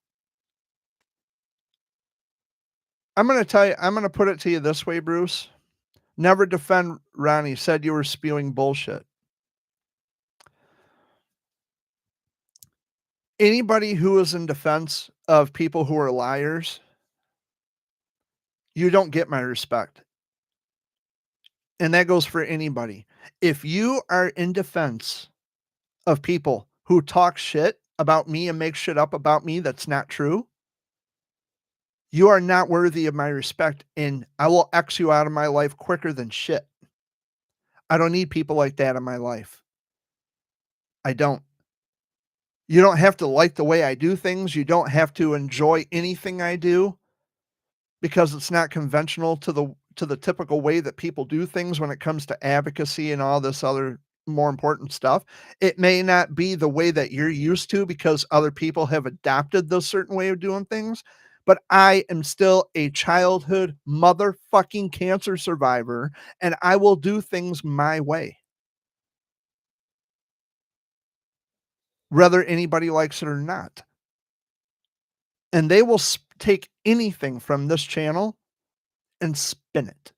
[SPEAKER 1] I'm going to tell you, I'm going to put it to you this way, Bruce. Never defend Ronnie. Said you were spewing bullshit. Anybody who is in defense of people who are liars, you don't get my respect. And that goes for anybody. If you are in defense of people who talk shit about me and make shit up about me that's not true, you are not worthy of my respect, and I will X you out of my life quicker than shit. I don't need people like that in my life. I don't. You don't have to like the way I do things. You don't have to enjoy anything I do because it's not conventional to the typical way that people do things when it comes to advocacy and all this other more important stuff. It may not be the way that you're used to because other people have adopted this certain way of doing things, but I am still a childhood motherfucking cancer survivor, and I will do things my way, whether anybody likes it or not. And they will take anything from this channel and spin it.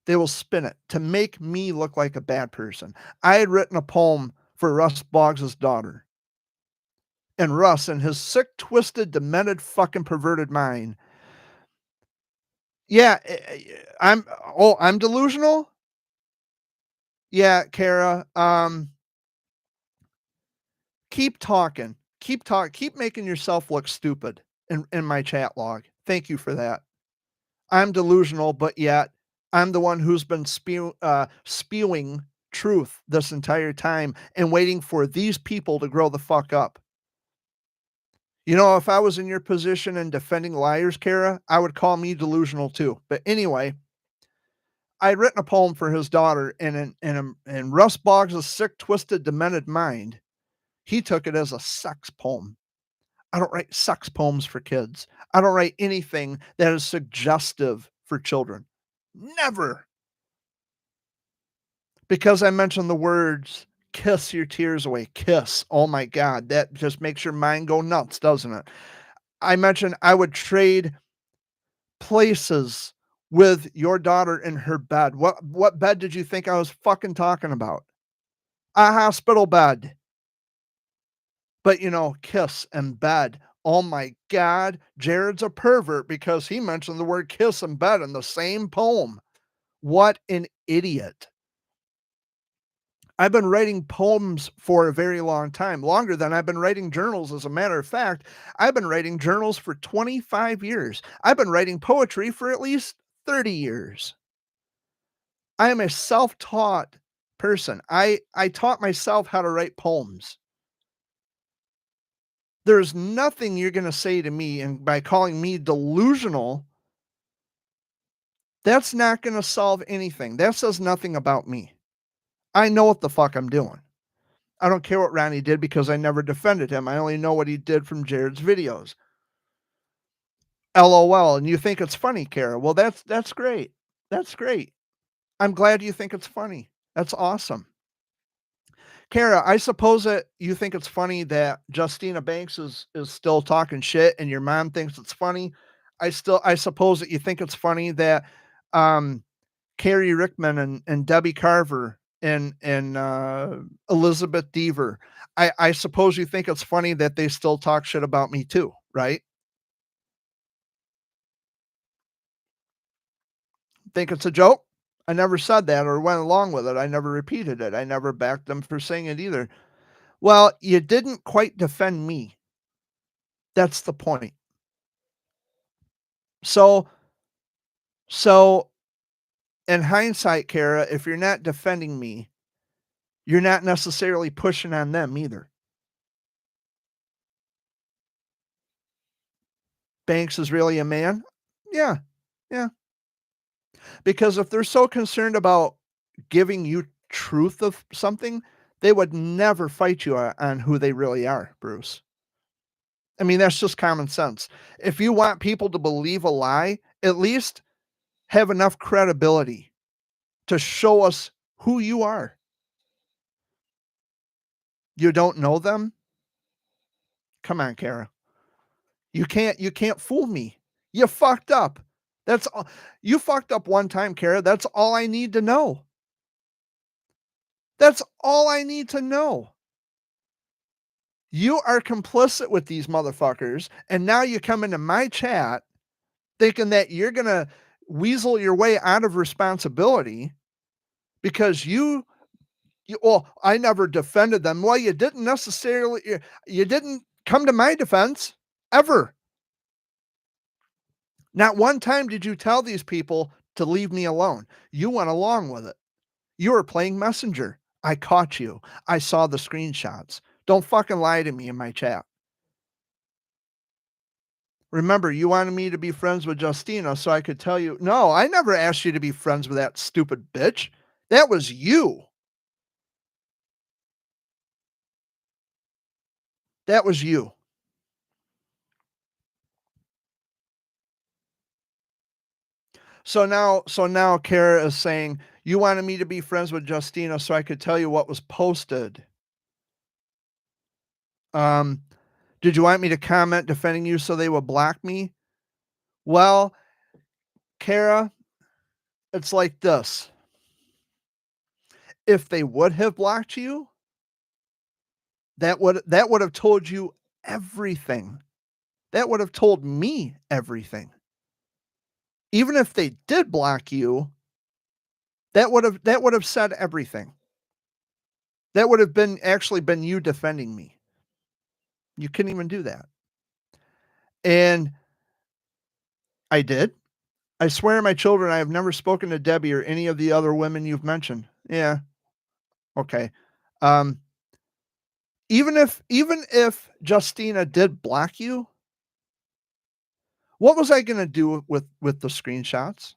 [SPEAKER 1] They will spin it to make me look like a bad person. I had written a poem for Russ Boggs' daughter. And Russ, in his sick, twisted, demented, fucking perverted mind, yeah, I'm delusional. Yeah, Kara, keep talking, keep making yourself look stupid in my chat log. Thank you for that. I'm delusional, but yet I'm the one who's been spewing truth this entire time and waiting for these people to grow the fuck up. You know, if I was in your position and defending liars, Kara, I would call me delusional too. But anyway, I'd written a poem for his daughter, and in Russ Boggs' sick, twisted, demented mind, he took it as a sex poem. I don't write sex poems for kids. I don't write anything that is suggestive for children. Never. Because I mentioned the words kiss your tears away. Kiss. Oh my God. That just makes your mind go nuts, doesn't it? I mentioned I would trade places with your daughter in her bed. What bed did you think I was fucking talking about? A hospital bed. But kiss and bed. Oh my God, Jared's a pervert because he mentioned the word kiss and bed in the same poem. What an idiot. I've been writing poems for a very long time, longer than I've been writing journals. As a matter of fact, I've been writing journals for 25 years. I've been writing poetry for at least 30 years. I am a self-taught person. I taught myself how to write poems. There's nothing you're going to say to me, and by calling me delusional, that's not going to solve anything. That says nothing about me. I know what the fuck I'm doing. I don't care what Ronnie did because I never defended him. I only know what he did from Jared's videos. LOL. And you think it's funny, Kara. Well, that's great. That's great. I'm glad you think it's funny. That's awesome. Kara, I suppose that you think it's funny that Justina Banks is still talking shit and your mom thinks it's funny. I suppose that you think it's funny that Carrie Rickman and Debbie Carver and Elizabeth Deaver. I suppose you think it's funny that they still talk shit about me too, right? Think it's a joke? I never said that or went along with it. I never repeated it. I never backed them for saying it either. Well, you didn't quite defend me. That's the point. So So, in hindsight, Kara, if you're not defending me, you're not necessarily pushing on them either. Banks is really a man? Yeah, yeah. Because if they're so concerned about giving you truth of something, they would never fight you on who they really are, Bruce. I mean, that's just common sense. If you want people to believe a lie, at least have enough credibility to show us who you are. You don't know them? Come on, Kara. You can't fool me. You fucked up. That's all. You fucked up one time, Kara. That's all I need to know. That's all I need to know. You are complicit with these motherfuckers, and now you come into my chat thinking that you're gonna weasel your way out of responsibility because well, I never defended them. Well, you didn't necessarily. You didn't come to my defense ever. Not one time did you tell these people to leave me alone. You went along with it. You were playing messenger. I caught you. I saw the screenshots. Don't fucking lie to me in my chat. Remember, you wanted me to be friends with Justina so I could tell you. No, I never asked you to be friends with that stupid bitch. That was you. That was you. So now Kara is saying, you wanted me to be friends with Justina so I could tell you what was posted. Um, did you want me to comment defending you so they would block me? Well, Kara, it's like this. If they would have blocked you, that would have told you everything. That would have told me everything. Even if they did block you, that would have said everything. That would have been actually been you defending me. You couldn't even do that. And I did. I swear on my children, I have never spoken to Debbie or any of the other women you've mentioned. Yeah. Okay. Um, even if Justina did block you, what was I gonna do with the screenshots?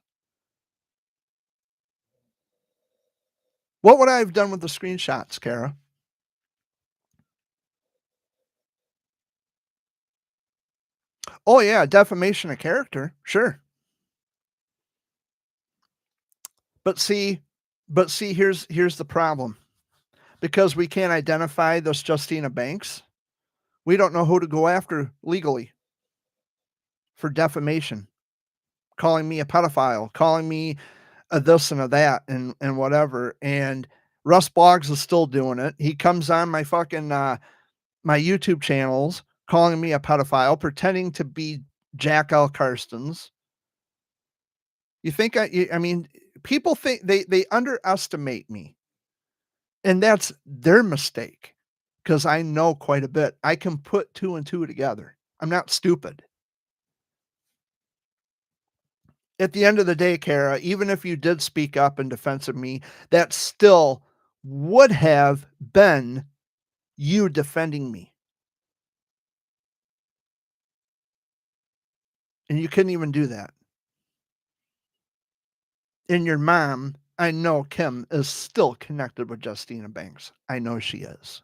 [SPEAKER 1] What would I have done with the screenshots, Kara? Oh yeah, defamation of character, sure. But see, here's the problem. Because we can't identify this Justina Banks, we don't know who to go after legally for defamation, calling me a pedophile, calling me a this and a that and whatever. And Russ Boggs is still doing it. He comes on my fucking my YouTube channels calling me a pedophile, pretending to be Jack L. Karstens. You think I mean, people think they underestimate me, and that's their mistake because I know quite a bit. I can put two and two together. I'm not stupid. At the end of the day, Kara, even if you did speak up in defense of me, that still would have been you defending me. And you couldn't even do that. And your mom, I know Kim is still connected with Justina Banks. I know she is.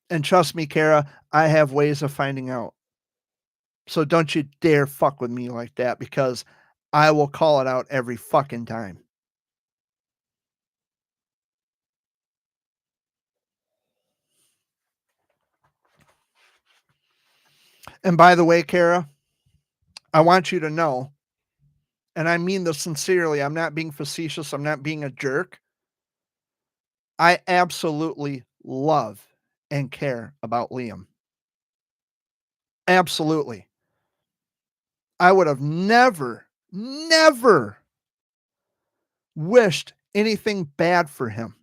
[SPEAKER 1] And trust me, Kara, I have ways of finding out. So don't you dare fuck with me like that because I will call it out every fucking time. And by the way, Kara, I want you to know, and I mean this sincerely, I'm not being facetious, I'm not being a jerk. I absolutely love and care about Liam. Absolutely. I would have never wished anything bad for him.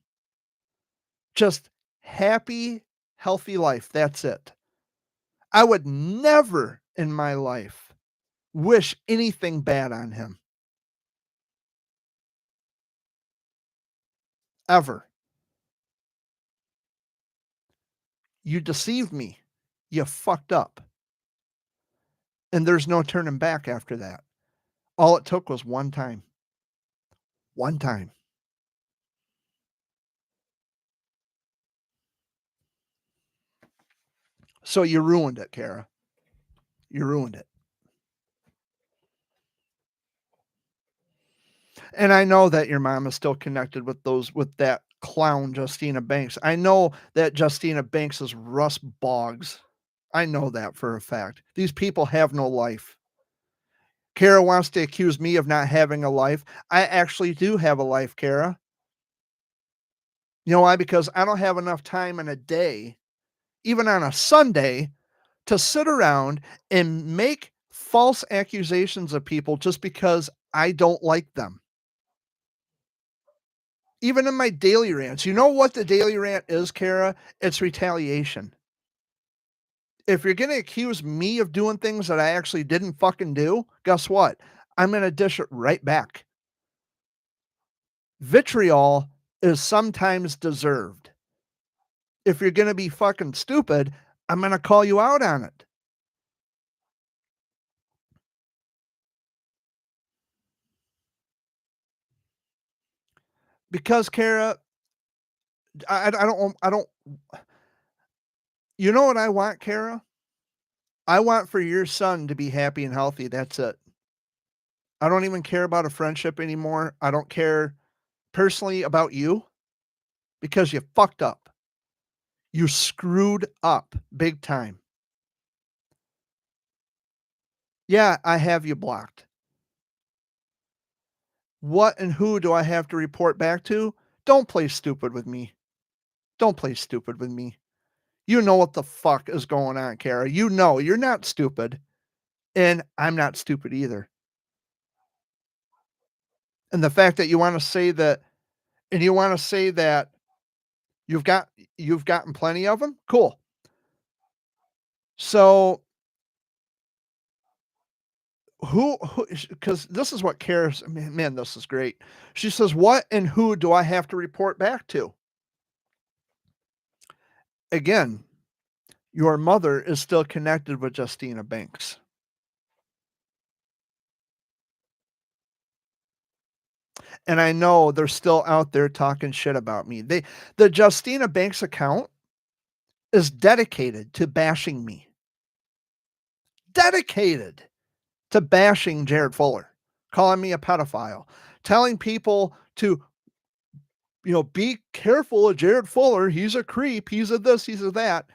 [SPEAKER 1] Just happy, healthy life. That's it. I would never in my life wish anything bad on him. Ever. You deceived me. You fucked up. And there's no turning back after that. All it took was one time. One time. So you ruined it, Kara. You ruined it. And I know that your mom is still connected with that clown Justina Banks. I know that Justina Banks is Russ Boggs. I know that for a fact. These people have no life. Kara wants to accuse me of not having a life. I actually do have a life, Kara. You know why? Because I don't have enough time in a day, even on a Sunday, to sit around and make false accusations of people just because I don't like them. Even in my daily rants. You know what the daily rant is, Kara? It's retaliation. If you're gonna accuse me of doing things that I actually didn't fucking do, guess what? I'm gonna dish it right back. Vitriol is sometimes deserved. If you're gonna be fucking stupid, I'm gonna call you out on it. Because Kara, I don't. You know what I want, Kara? I want for your son to be happy and healthy. That's it. I don't even care about a friendship anymore. I don't care personally about you because you fucked up. You screwed up big time. Yeah, I have you blocked. What and who do I have to report back to? Don't play stupid with me. Don't play stupid with me. You know what the fuck is going on, Kara. You know you're not stupid, and I'm not stupid either. And the fact that you want to say that, and you want to say that you've got you've gotten plenty of them, cool. So who because this is what cares, man, this is great. She says, what and who do I have to report back to? Again, your mother is still connected with Justina Banks. And I know they're still out there talking shit about me. The Justina Banks account is dedicated to bashing me. Dedicated to bashing Jared Fuller, calling me a pedophile, telling people to, be careful of Jared Fuller. He's a creep. He's a this, he's a that.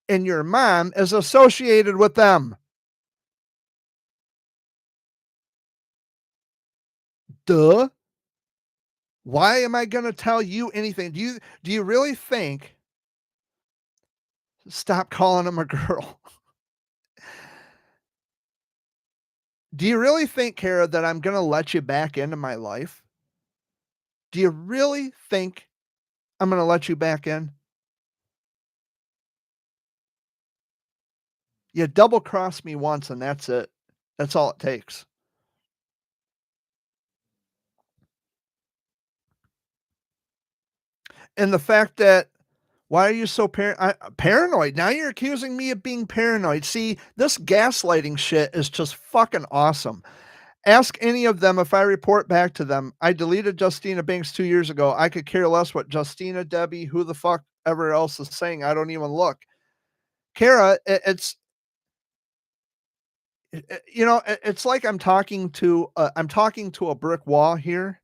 [SPEAKER 1] And your mom is associated with them. Duh. Why am I going to tell you anything? Do you really think stop calling him a girl? Do you really think, Kara, that I'm going to let you back into my life? Do you really think I'm going to let you back in? You double cross me once and that's it. That's all it takes. And the fact that why are you so paranoid? Now you're accusing me of being paranoid. See, this gaslighting shit is just fucking awesome. Ask any of them if I report back to them. I deleted Justina Banks 2 years ago. I could care less what Justina, Debbie, who the fuck ever else is saying. I don't even look. Kara, it's like I'm talking to a brick wall here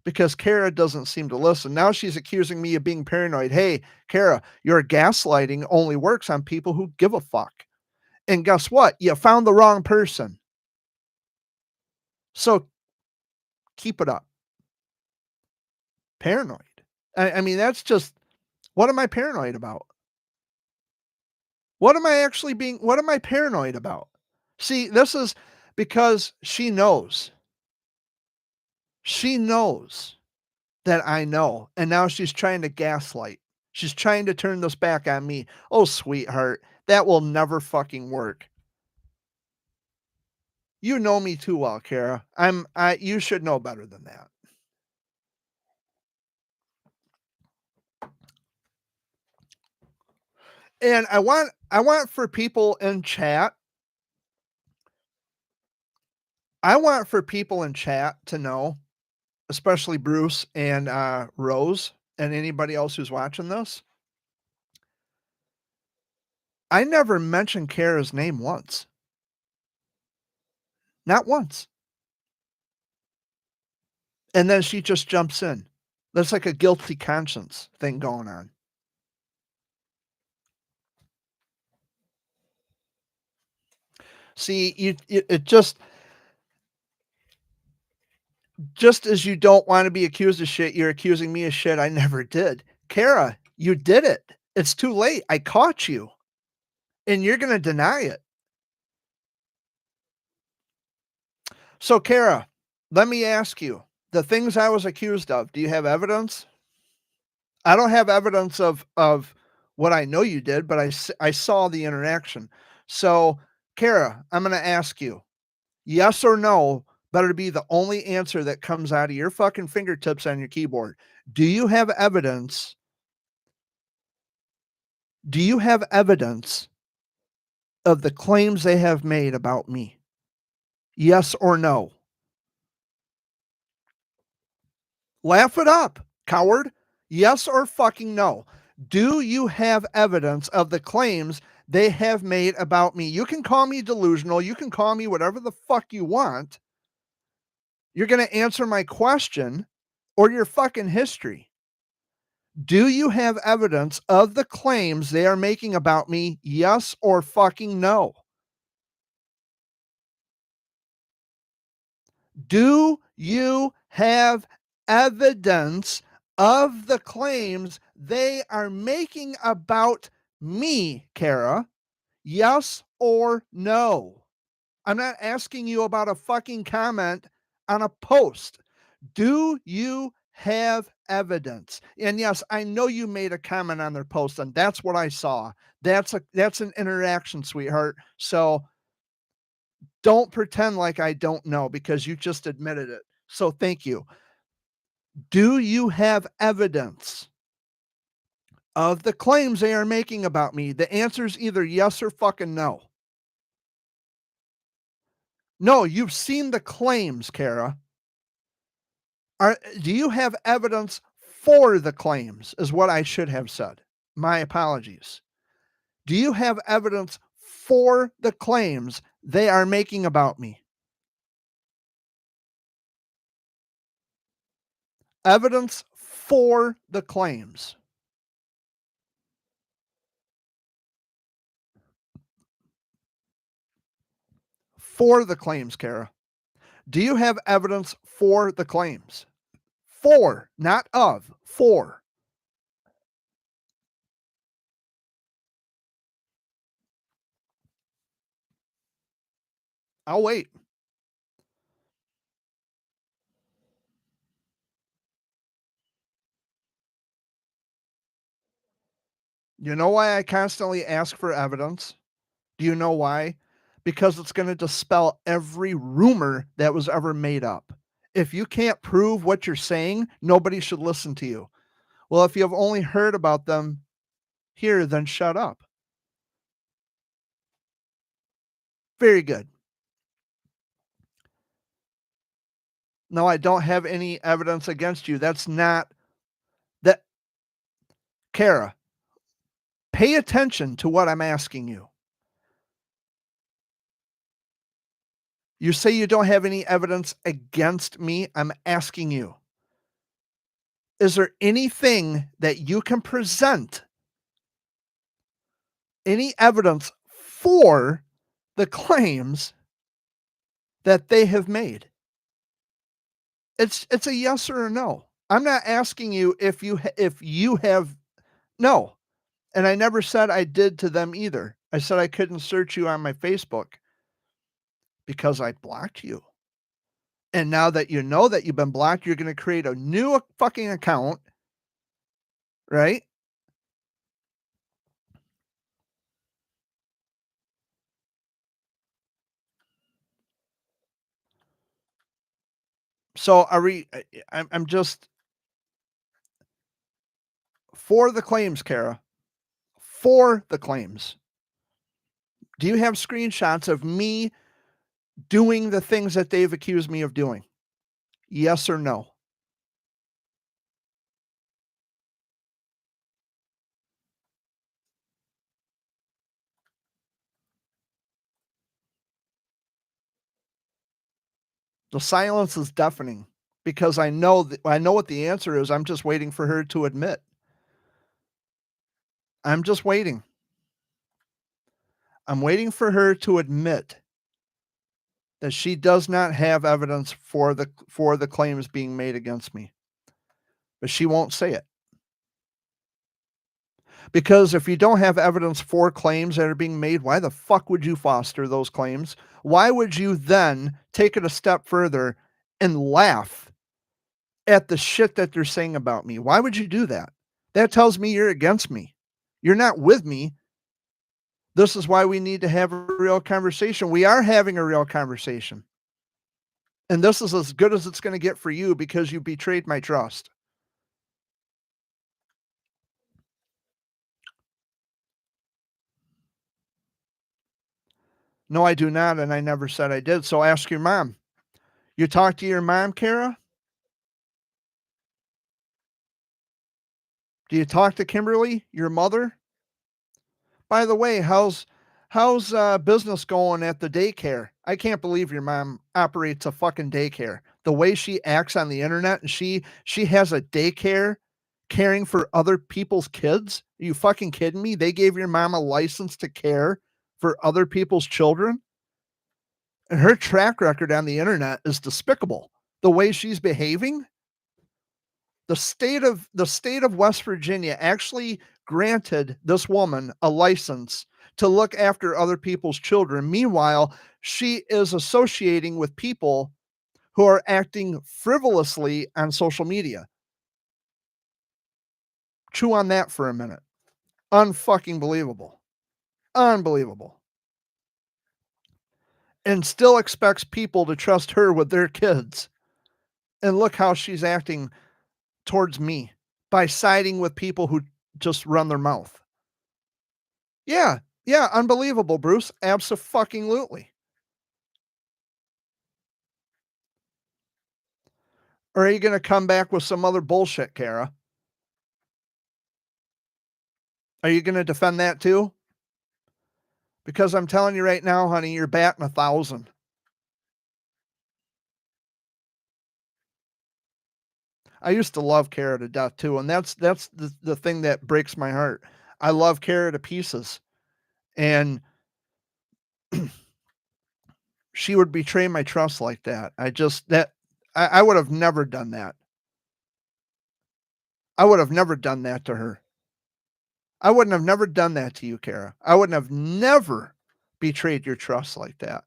[SPEAKER 1] because Kara doesn't seem to listen. Now she's accusing me of being paranoid. Hey, Kara, your gaslighting only works on people who give a fuck. And guess what? You found the wrong person. So keep it up. Paranoid. I mean, that's just what am I paranoid about? What am I paranoid about? See, this is because she knows. She knows that I know. And now she's trying to gaslight. She's trying to turn this back on me. Oh, sweetheart, that will never fucking work. You know me too well, Kara. You should know better than that. And I want for people in chat, I want for people in chat to know, especially Bruce and Rose and anybody else who's watching this. I never mentioned Kara's name once. Not once. And then she just jumps in. There's like a guilty conscience thing going on. See, it just as you don't want to be accused of shit, you're accusing me of shit I never did. Kara, you did it. It's too late. I caught you. And you're going to deny it. So, Kara, let me ask you, the things I was accused of, do you have evidence? I don't have evidence of what I know you did, but I saw the interaction. So, Kara, I'm going to ask you, yes or no, better be the only answer that comes out of your fucking fingertips on your keyboard. Do you have evidence? Do you have evidence of the claims they have made about me? Yes or no? Laugh it up, coward. Yes or fucking no? Do you have evidence of the claims they have made about me? You can call me delusional. You can call me whatever the fuck you want. You're going to answer my question or your fucking history. Do you have evidence of the claims they are making about me? Yes or fucking no? Do you have evidence of the claims they are making about me, Kara? Yes or no? I'm not asking you about a fucking comment on a post. Do you have evidence? And yes, I know you made a comment on their post, and that's what I saw. That's an interaction, sweetheart. So don't pretend like I don't know because you just admitted it. So thank you. Do you have evidence of the claims they are making about me? The answer is either yes or fucking no. No, you've seen the claims, Kara. Do you have evidence for the claims? Is what I should have said. My apologies. Do you have evidence for the claims they are making about me? Evidence for the claims. For the claims, Kara. Do you have evidence for the claims? For, not of, for. I'll wait. You know why I constantly ask for evidence? Do you know why? Because it's going to dispel every rumor that was ever made up. If you can't prove what you're saying, nobody should listen to you. Well, if you have only heard about them here, then shut up. Very good. No, I don't have any evidence against you. That's not that. Kara, pay attention to what I'm asking you. You say you don't have any evidence against me. I'm asking you, is there anything that you can present, any evidence for the claims that they have made? It's a yes or a no. I'm not asking you if you have no. And I never said I did to them either. I said I couldn't search you on my Facebook because I blocked you. And now that you know that you've been blocked, you're going to create a new fucking account, right? So are we? I'm just for the claims, Kara. For the claims. Do you have screenshots of me doing the things that they've accused me of doing? Yes or no? The silence is deafening because I know what the answer is. I'm just waiting for her to admit. I'm just waiting. I'm waiting for her to admit that she does not have evidence for the claims being made against me. But she won't say it. Because if you don't have evidence for claims that are being made, why the fuck would you foster those claims? Why would you then take it a step further and laugh at the shit that they're saying about me? Why would you do that? That tells me you're against me. You're not with me. This is why we need to have a real conversation. We are having a real conversation. And this is as good as it's going to get for you because you betrayed my trust. No, I do not. And I never said I did. So ask your mom. You talk to your mom, Kara? Do you talk to Kimberly, your mother? By the way, how's business going at the daycare? I can't believe your mom operates a fucking daycare. The way she acts on the internet and she has a daycare caring for other people's kids? Are you fucking kidding me? They gave your mom a license to care for other people's children? And her track record on the internet is despicable. The way she's behaving, the state of West Virginia actually granted this woman a license to look after other people's children. Meanwhile, she is associating with people who are acting frivolously on social media. Chew on that for a minute. Unfucking believable. Unbelievable. And still expects people to trust her with their kids. And look how she's acting towards me by siding with people who just run their mouth. Yeah, yeah, unbelievable, Bruce. Abso-fucking-lutely. Or are you gonna come back with some other bullshit, Kara? Are you gonna defend that too? Because I'm telling you right now, honey, you're batting 1,000. I used to love Kara to death too, and that's the thing that breaks my heart. I love Kara to pieces, and she would betray my trust like that. I would have never done that. I would have never done that to her. I wouldn't have never done that to you, Kara. I wouldn't have never betrayed your trust like that.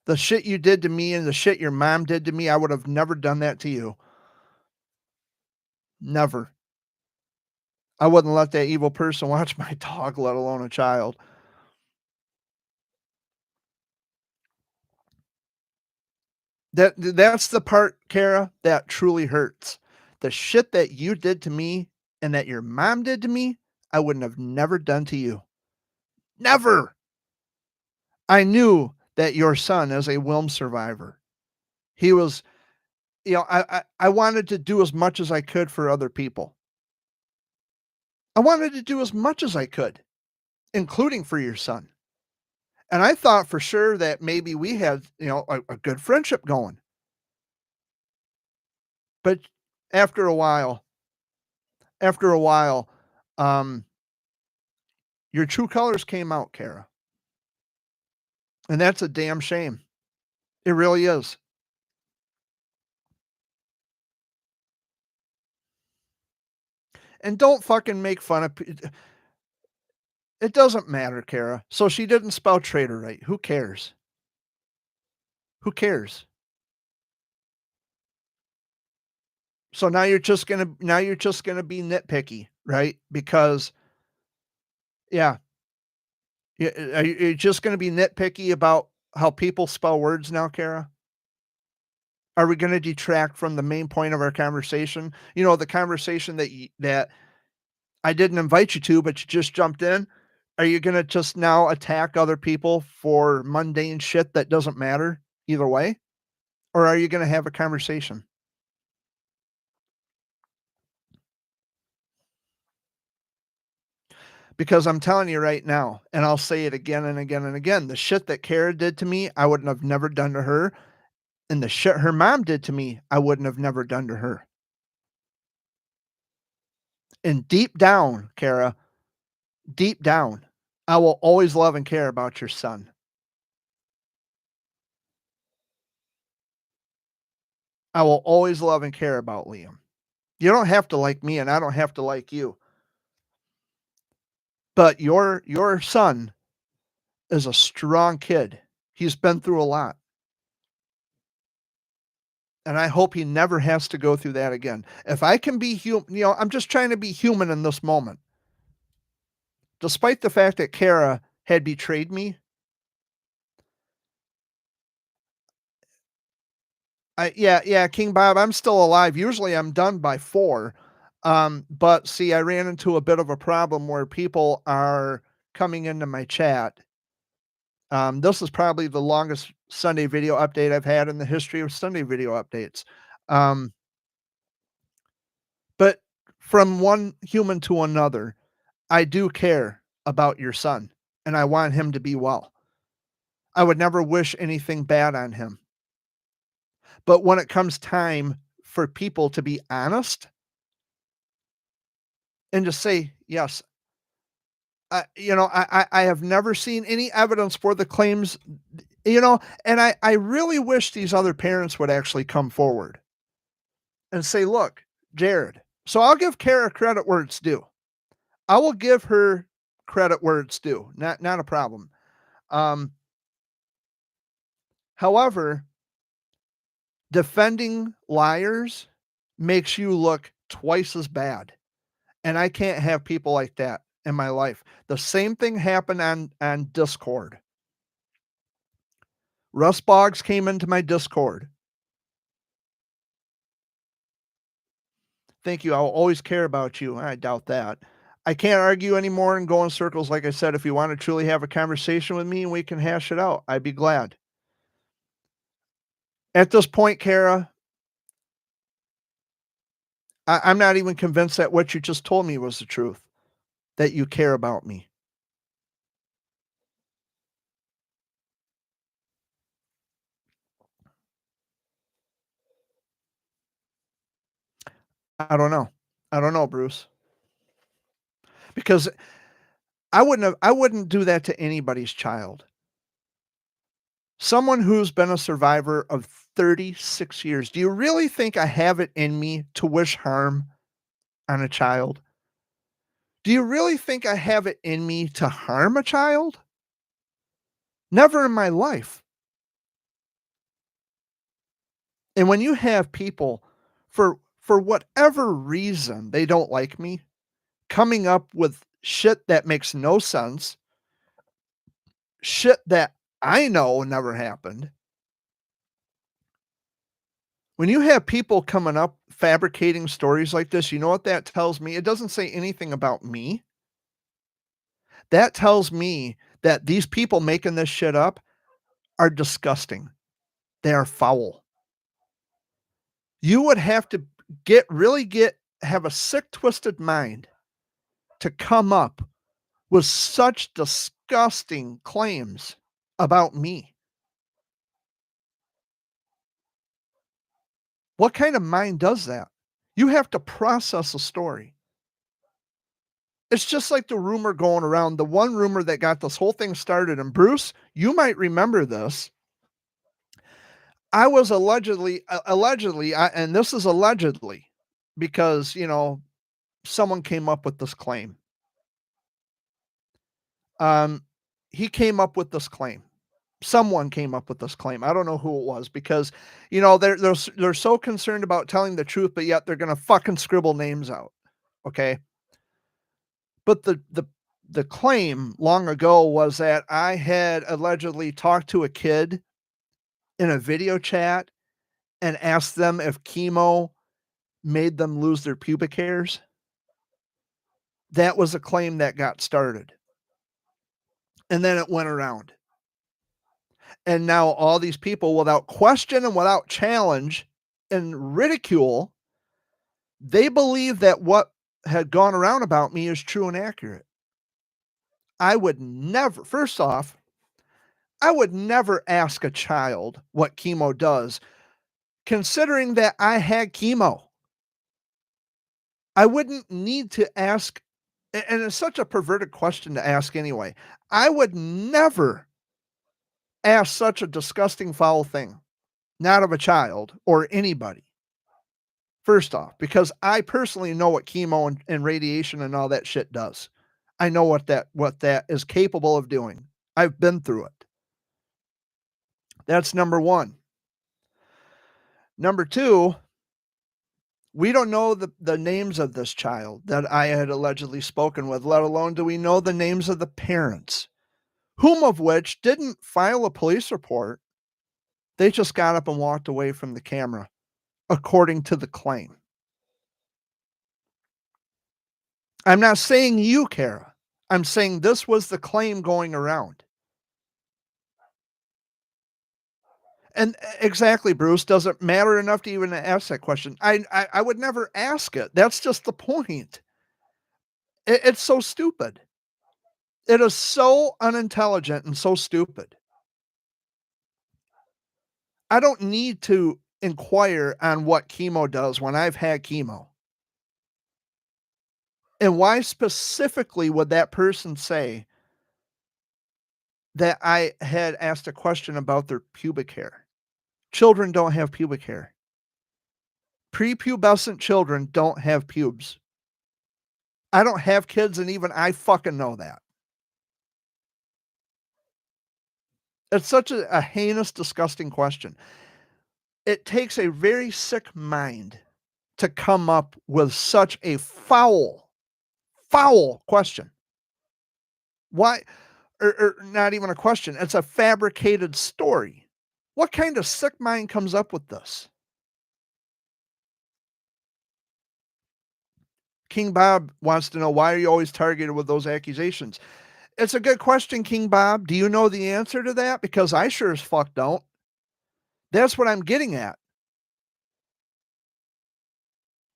[SPEAKER 1] The shit you did to me and the shit your mom did to me, I would have never done that to you. Never. I wouldn't let that evil person watch my dog, let alone a child. That's the part, Kara, that truly hurts. The shit that you did to me and that your mom did to me, I wouldn't have never done to you. Never. I knew that your son is a Wilm survivor. He was, I wanted to do as much as I could for other people. I wanted to do as much as I could, including for your son. And I thought for sure that maybe we had, a good friendship going. But after a while, after a while, um, your true colors came out, Kara. And that's a damn shame. It really is. And don't fucking make fun of it doesn't matter, Kara. So she didn't spell traitor right. Who cares? Who cares? So now you're just gonna be nitpicky, right? Because yeah, you're just gonna be nitpicky about how people spell words now, Kara? Are we gonna detract from the main point of our conversation? You know, the conversation that I didn't invite you to, but you just jumped in? Are you gonna just now attack other people for mundane shit that doesn't matter either way? Or are you gonna have a conversation? Because I'm telling you right now, and I'll say it again and again and again, the shit that Kara did to me, I wouldn't have never done to her, and the shit her mom did to me, I wouldn't have never done to her. And deep down, Kara, deep down, I will always love and care about your son. I will always love and care about Liam. You don't have to like me, and I don't have to like you. But your son is a strong kid. He's been through a lot. And I hope he never has to go through that again. If I can be human, I'm just trying to be human in this moment. Despite the fact that Kara had betrayed me, yeah, King Bob, I'm still alive. Usually I'm done by 4. But see, I ran into a bit of a problem where people are coming into my chat. This is probably the longest Sunday video update I've had in the history of Sunday video updates. Um, but from one human to another, I do care about your son and I want him to be well. I would never wish anything bad on him. But when it comes time for people to be honest and just say, yes, I have never seen any evidence for the claims, and I really wish these other parents would actually come forward and say, look, Jared. So I'll give Kara credit where it's due. I will give her credit where it's due. Not a problem. Um, However, defending liars makes you look twice as bad. And I can't have people like that in my life. The same thing happened on Discord. Russ Boggs came into my Discord. Thank you. I'll always care about you. I doubt that. I can't argue anymore and go in circles. Like I said, if you want to truly have a conversation with me and we can hash it out, I'd be glad. At this point, Kara, I'm not even convinced that what you just told me was the truth, that you care about me. I don't know. I don't know, Bruce. Because I wouldn't do that to anybody's child. Someone who's been a survivor of 36 years. Do you really think I have it in me to wish harm on a child? Do you really think I have it in me to harm a child? Never in my life. And when you have people for whatever reason they don't like me, coming up with shit that makes no sense, shit that I know never happened. When you have people coming up fabricating stories like this, you know what that tells me? It doesn't say anything about me. That tells me that these people making this shit up are disgusting. They are foul. You would have to have a sick, twisted mind to come up with such disgusting claims about me. What kind of mind does that? You have to process a story. It's just like the rumor going around, the one rumor that got this whole thing started. And Bruce, you might remember this. I was and this is allegedly because, someone came up with this claim. He came up with this claim. Someone came up with this claim. I don't know who it was because, they're so concerned about telling the truth, but yet they're going to fucking scribble names out. Okay. But the claim long ago was that I had allegedly talked to a kid in a video chat and asked them if chemo made them lose their pubic hairs. That was a claim that got started. And then it went around. And now all these people, without question and without challenge and ridicule, they believe that what had gone around about me is true and accurate. I would never, first off, I would never ask a child what chemo does, considering that I had chemo. I wouldn't need to ask, and it's such a perverted question to ask anyway. I would never ask such a disgusting, foul thing, not of a child or anybody. First off, because I personally know what chemo and radiation and all that shit does. I know what that is capable of doing. I've been through it. That's number one. Number two, we don't know the names of this child that I had allegedly spoken with, let alone do we know the names of the parents, whom of which didn't file a police report. They just got up and walked away from the camera, according to the claim. I'm not saying you, Kara. I'm saying this was the claim going around. And exactly, Bruce, does it matter enough to even ask that question? I would never ask it. That's just the point. It's so stupid. It is so unintelligent and so stupid. I don't need to inquire on what chemo does when I've had chemo. And why specifically would that person say that I had asked a question about their pubic hair? Children don't have pubic hair. Prepubescent children don't have pubes. I don't have kids, and even I fucking know that. It's such a heinous, disgusting question. It takes a very sick mind to come up with such a foul question. Why? Or not even a question. It's a fabricated story. What kind of sick mind comes up with this? King Bob wants to know, why are you always targeted with those accusations? It's a good question, King Bob. Do you know the answer to that? Because I sure as fuck don't. That's what I'm getting at.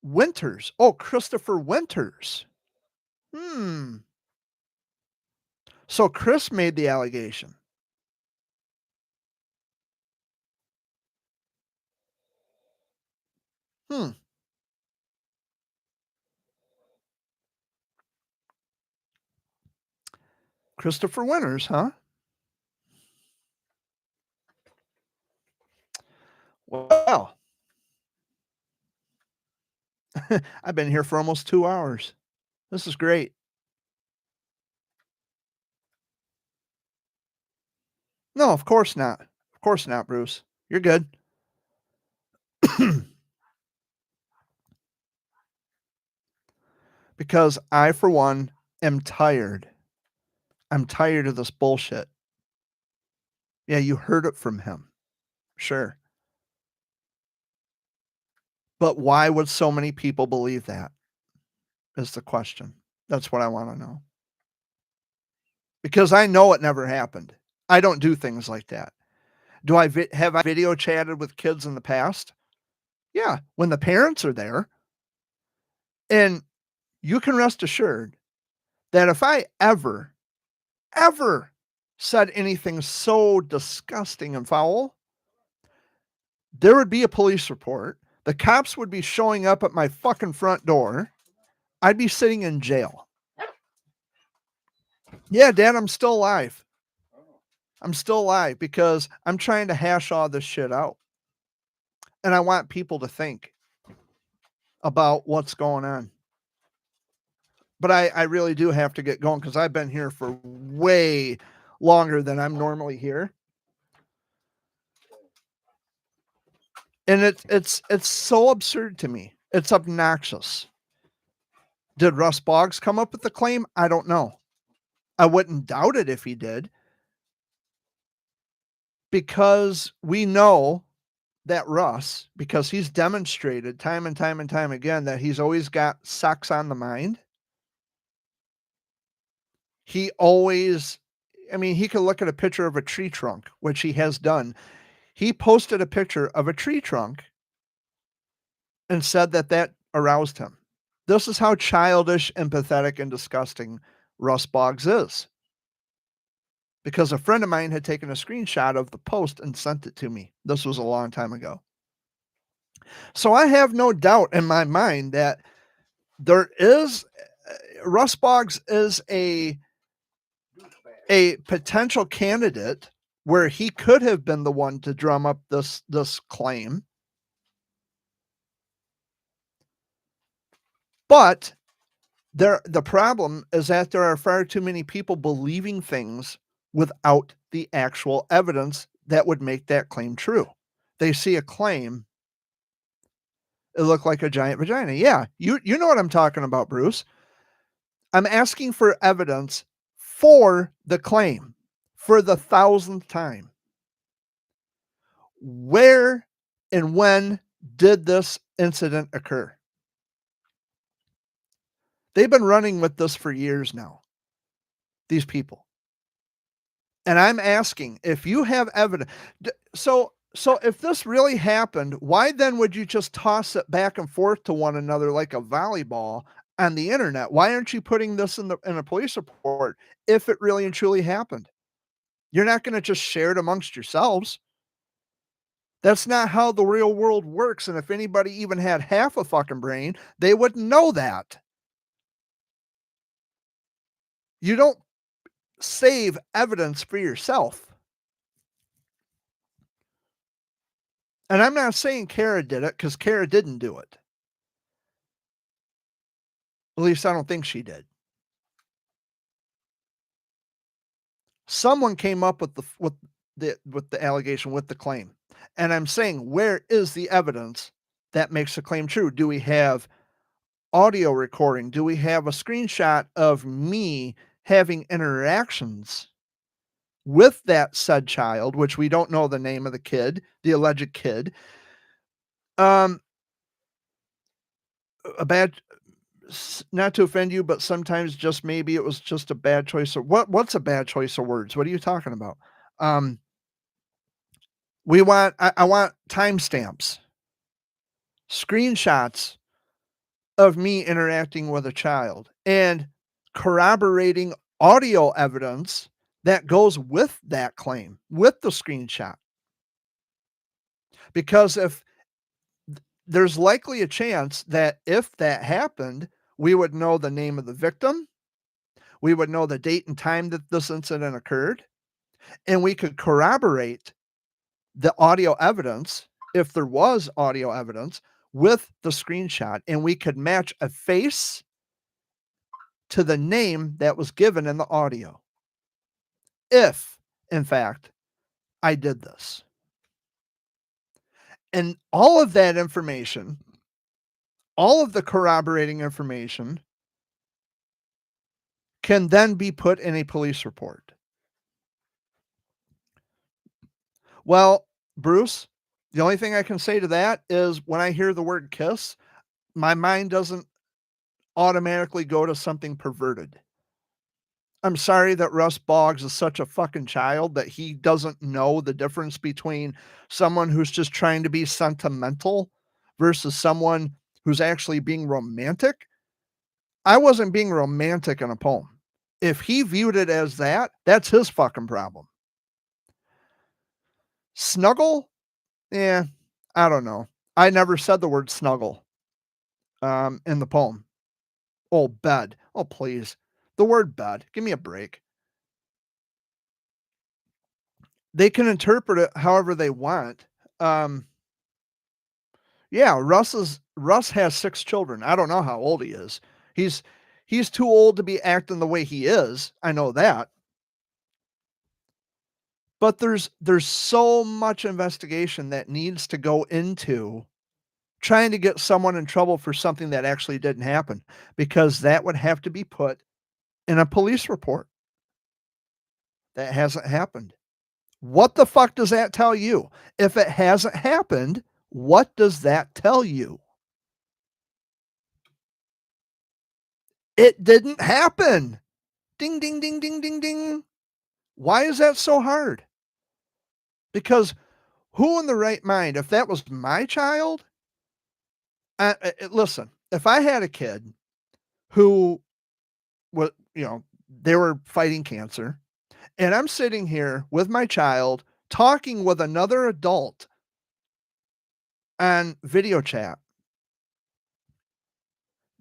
[SPEAKER 1] Winters. Oh, Christopher Winters. So Chris made the allegation. Christopher Winters, huh? Well, I've been here for almost 2 hours. This is great. No, of course not. Of course not, Bruce. You're good. Because I, for one, am tired. I'm tired of this bullshit. Yeah, you heard it from him. Sure. But why would so many people believe that? Is the question. That's what I want to know. Because I know it never happened. I don't do things like that. Do I have I video chatted with kids in the past? Yeah, when the parents are there. And you can rest assured that if I ever said anything so disgusting and foul, there would be a police report. The cops would be showing up at my fucking front door. I'd be sitting in jail. Yeah, Dad, I'm still alive. I'm still alive because I'm trying to hash all this shit out. And I want people to think about what's going on. But I really do have to get going because I've been here for way longer than I'm normally here. And it's so absurd to me. It's obnoxious. Did Russ Boggs come up with the claim? I don't know. I wouldn't doubt it if he did, because we know that Russ, because he's demonstrated time and time and time again that he's always got sex on the mind. He always, I mean, he could look at a picture of a tree trunk, which he has done. He posted a picture of a tree trunk and said that that aroused him. This is how childish and pathetic and disgusting Russ Boggs is. Because a friend of mine had taken a screenshot of the post and sent it to me. This was a long time ago. So I have no doubt in my mind that there is Russ Boggs is a potential candidate where he could have been the one to drum up this claim. But the problem is that there are far too many people believing things without the actual evidence that would make that claim true. They see a claim, it looked like a giant vagina. Yeah, you know what I'm talking about, Bruce. I'm asking for evidence for the claim for the 1,000th time. Where and when did this incident occur? They've been running with this for years now, these people. And I'm asking if you have evidence. So if this really happened, why then would you just toss it back and forth to one another like a volleyball on the internet? Why aren't you putting this in a police report if it really and truly happened? You're not going to just share it amongst yourselves. That's not how the real world works. And if anybody even had half a fucking brain, they would know that. You don't save evidence for yourself. And I'm not saying Kara did it, because Kara didn't do it. At least I don't think she did. Someone came up with the allegation, with the claim. And I'm saying, where is the evidence that makes the claim true? Do we have audio recording? Do we have a screenshot of me having interactions with that said child, which we don't know the name of the kid, the alleged kid? A bad, not to offend you, but sometimes just maybe it was just a bad choice of what's a bad choice of words? What are you talking about? I want timestamps, screenshots of me interacting with a child, and corroborating audio evidence that goes with that claim, with the screenshot. Because if there's likely a chance that if that happened, we would know the name of the victim, we would know the date and time that this incident occurred, and we could corroborate the audio evidence, if there was audio evidence, with the screenshot, and we could match a face to the name that was given in the audio. If, in fact, I did this. And all of that information, all of the corroborating information, can then be put in a police report. Well, Bruce, the only thing I can say to that is when I hear the word kiss, my mind doesn't automatically go to something perverted. I'm sorry that Russ Boggs is such a fucking child that he doesn't know the difference between someone who's just trying to be sentimental versus someone who's actually being romantic. I wasn't being romantic in a poem. If he viewed it as that, that's his fucking problem. Snuggle? Yeah, I don't know. I never said the word snuggle in the poem. Oh, bed. Oh, please. The word bed. Give me a break. They can interpret it however they want. Yeah, Russ has 6 children. I don't know how old he is. He's too old to be acting the way he is. I know that. But there's so much investigation that needs to go into trying to get someone in trouble for something that actually didn't happen, because that would have to be put in a police report. That hasn't happened. What the fuck does that tell you? If it hasn't happened, what does that tell you? It didn't happen. Ding, ding, ding, ding, ding, ding. Why is that so hard? Because who in the right mind, if that was my child, listen, if I had a kid who was, they were fighting cancer, and I'm sitting here with my child talking with another adult on video chat,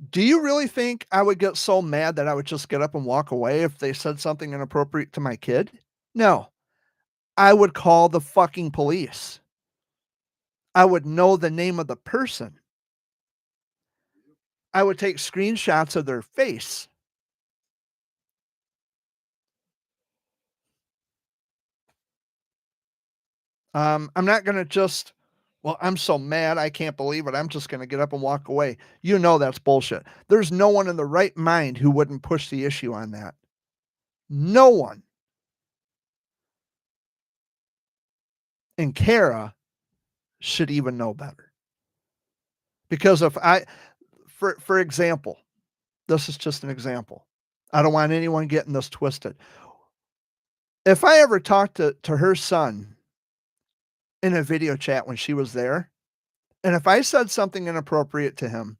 [SPEAKER 1] do you really think I would get so mad that I would just get up and walk away if they said something inappropriate to my kid? No. I would call the fucking police. I would know the name of the person. I would take screenshots of their face. I'm not gonna just, "Well, I'm so mad, I can't believe it, I'm just gonna get up and walk away." You know that's bullshit. There's no one in the right mind who wouldn't push the issue on that. No one. And Kara should even know better. Because if I for example, this is just an example. I don't want anyone getting this twisted. If I ever talked to her son in a video chat when she was there, and if I said something inappropriate to him,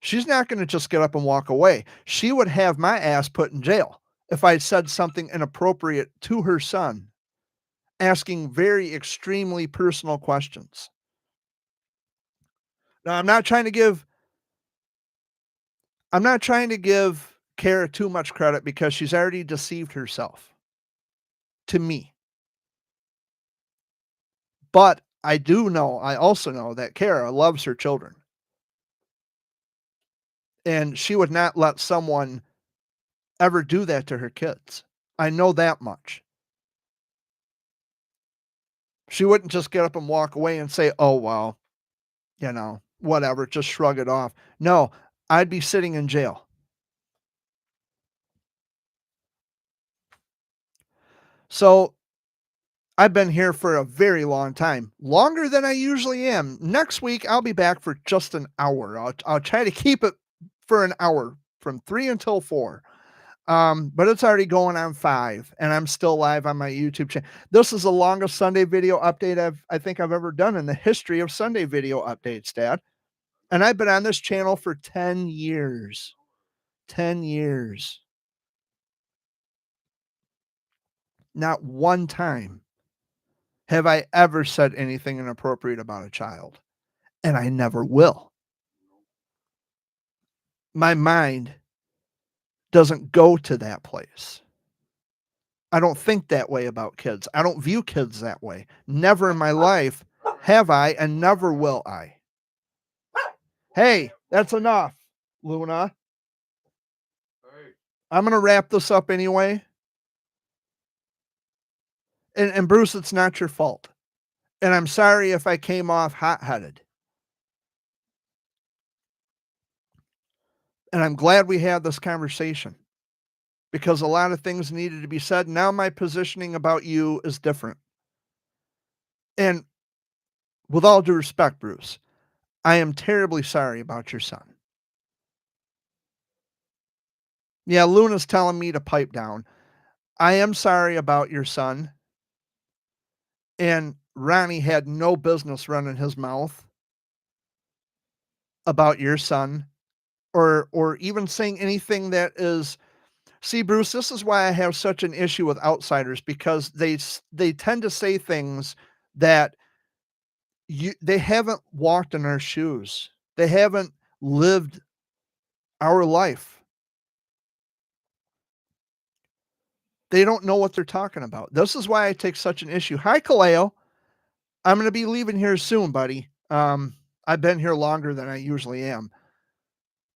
[SPEAKER 1] she's not gonna just get up and walk away. She would have my ass put in jail if I said something inappropriate to her son, asking very extremely personal questions. Now, I'm not trying to give Kara too much credit because she's already deceived herself to me. But I also know that Kara loves her children. And she would not let someone ever do that to her kids. I know that much. She wouldn't just get up and walk away and say, "Oh, well, whatever, just shrug it off." No, I'd be sitting in jail. So I've been here for a very long time, longer than I usually am. Next week, I'll be back for just an hour. I'll try to keep it for an hour from 3 until 4. But it's already going on 5, and I'm still live on my YouTube channel. This is the longest Sunday video update I think I've ever done in the history of Sunday video updates, Dad. And I've been on this channel for 10 years. 10 years. Not one time have I ever said anything inappropriate about a child, and I never will. My mind doesn't go to that place. I don't think that way about kids. I don't view kids that way. Never in my life have I, and never will I. Hey, that's enough, Luna.
[SPEAKER 2] Hey,
[SPEAKER 1] I'm gonna wrap this up anyway. And Bruce, it's not your fault. And I'm sorry if I came off hot-headed. And I'm glad we had this conversation because a lot of things needed to be said. Now my positioning about you is different. And with all due respect, Bruce, I am terribly sorry about your son. Yeah, Luna's telling me to pipe down. I am sorry about your son. And Ronnie had no business running his mouth about your son or even saying anything that is. See, Bruce, this is why I have such an issue with outsiders because they tend to say things that they haven't walked in our shoes. They haven't lived our life. They don't know what they're talking about. This is why I take such an issue. Hi, Kaleo. I'm going to be leaving here soon, buddy. I've been here longer than I usually am.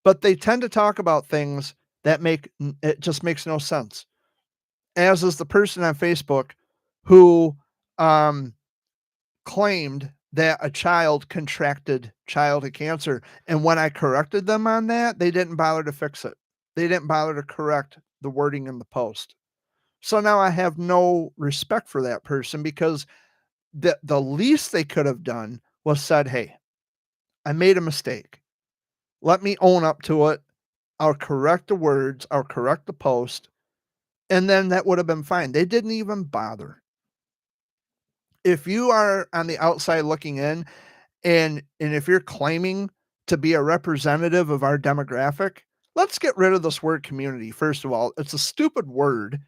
[SPEAKER 1] But they tend to talk about things that it just makes no sense. As is the person on Facebook who claimed that a child contracted childhood cancer. And when I corrected them on that, they didn't bother to fix it. They didn't bother to correct the wording in the post. So now I have no respect for that person because the least they could have done was said, "Hey, I made a mistake. Let me own up to it. I'll correct the words, I'll correct the post," and then that would have been fine. They didn't even bother. If you are on the outside looking in and if you're claiming to be a representative of our demographic, let's get rid of this word community. First of all, it's a stupid word.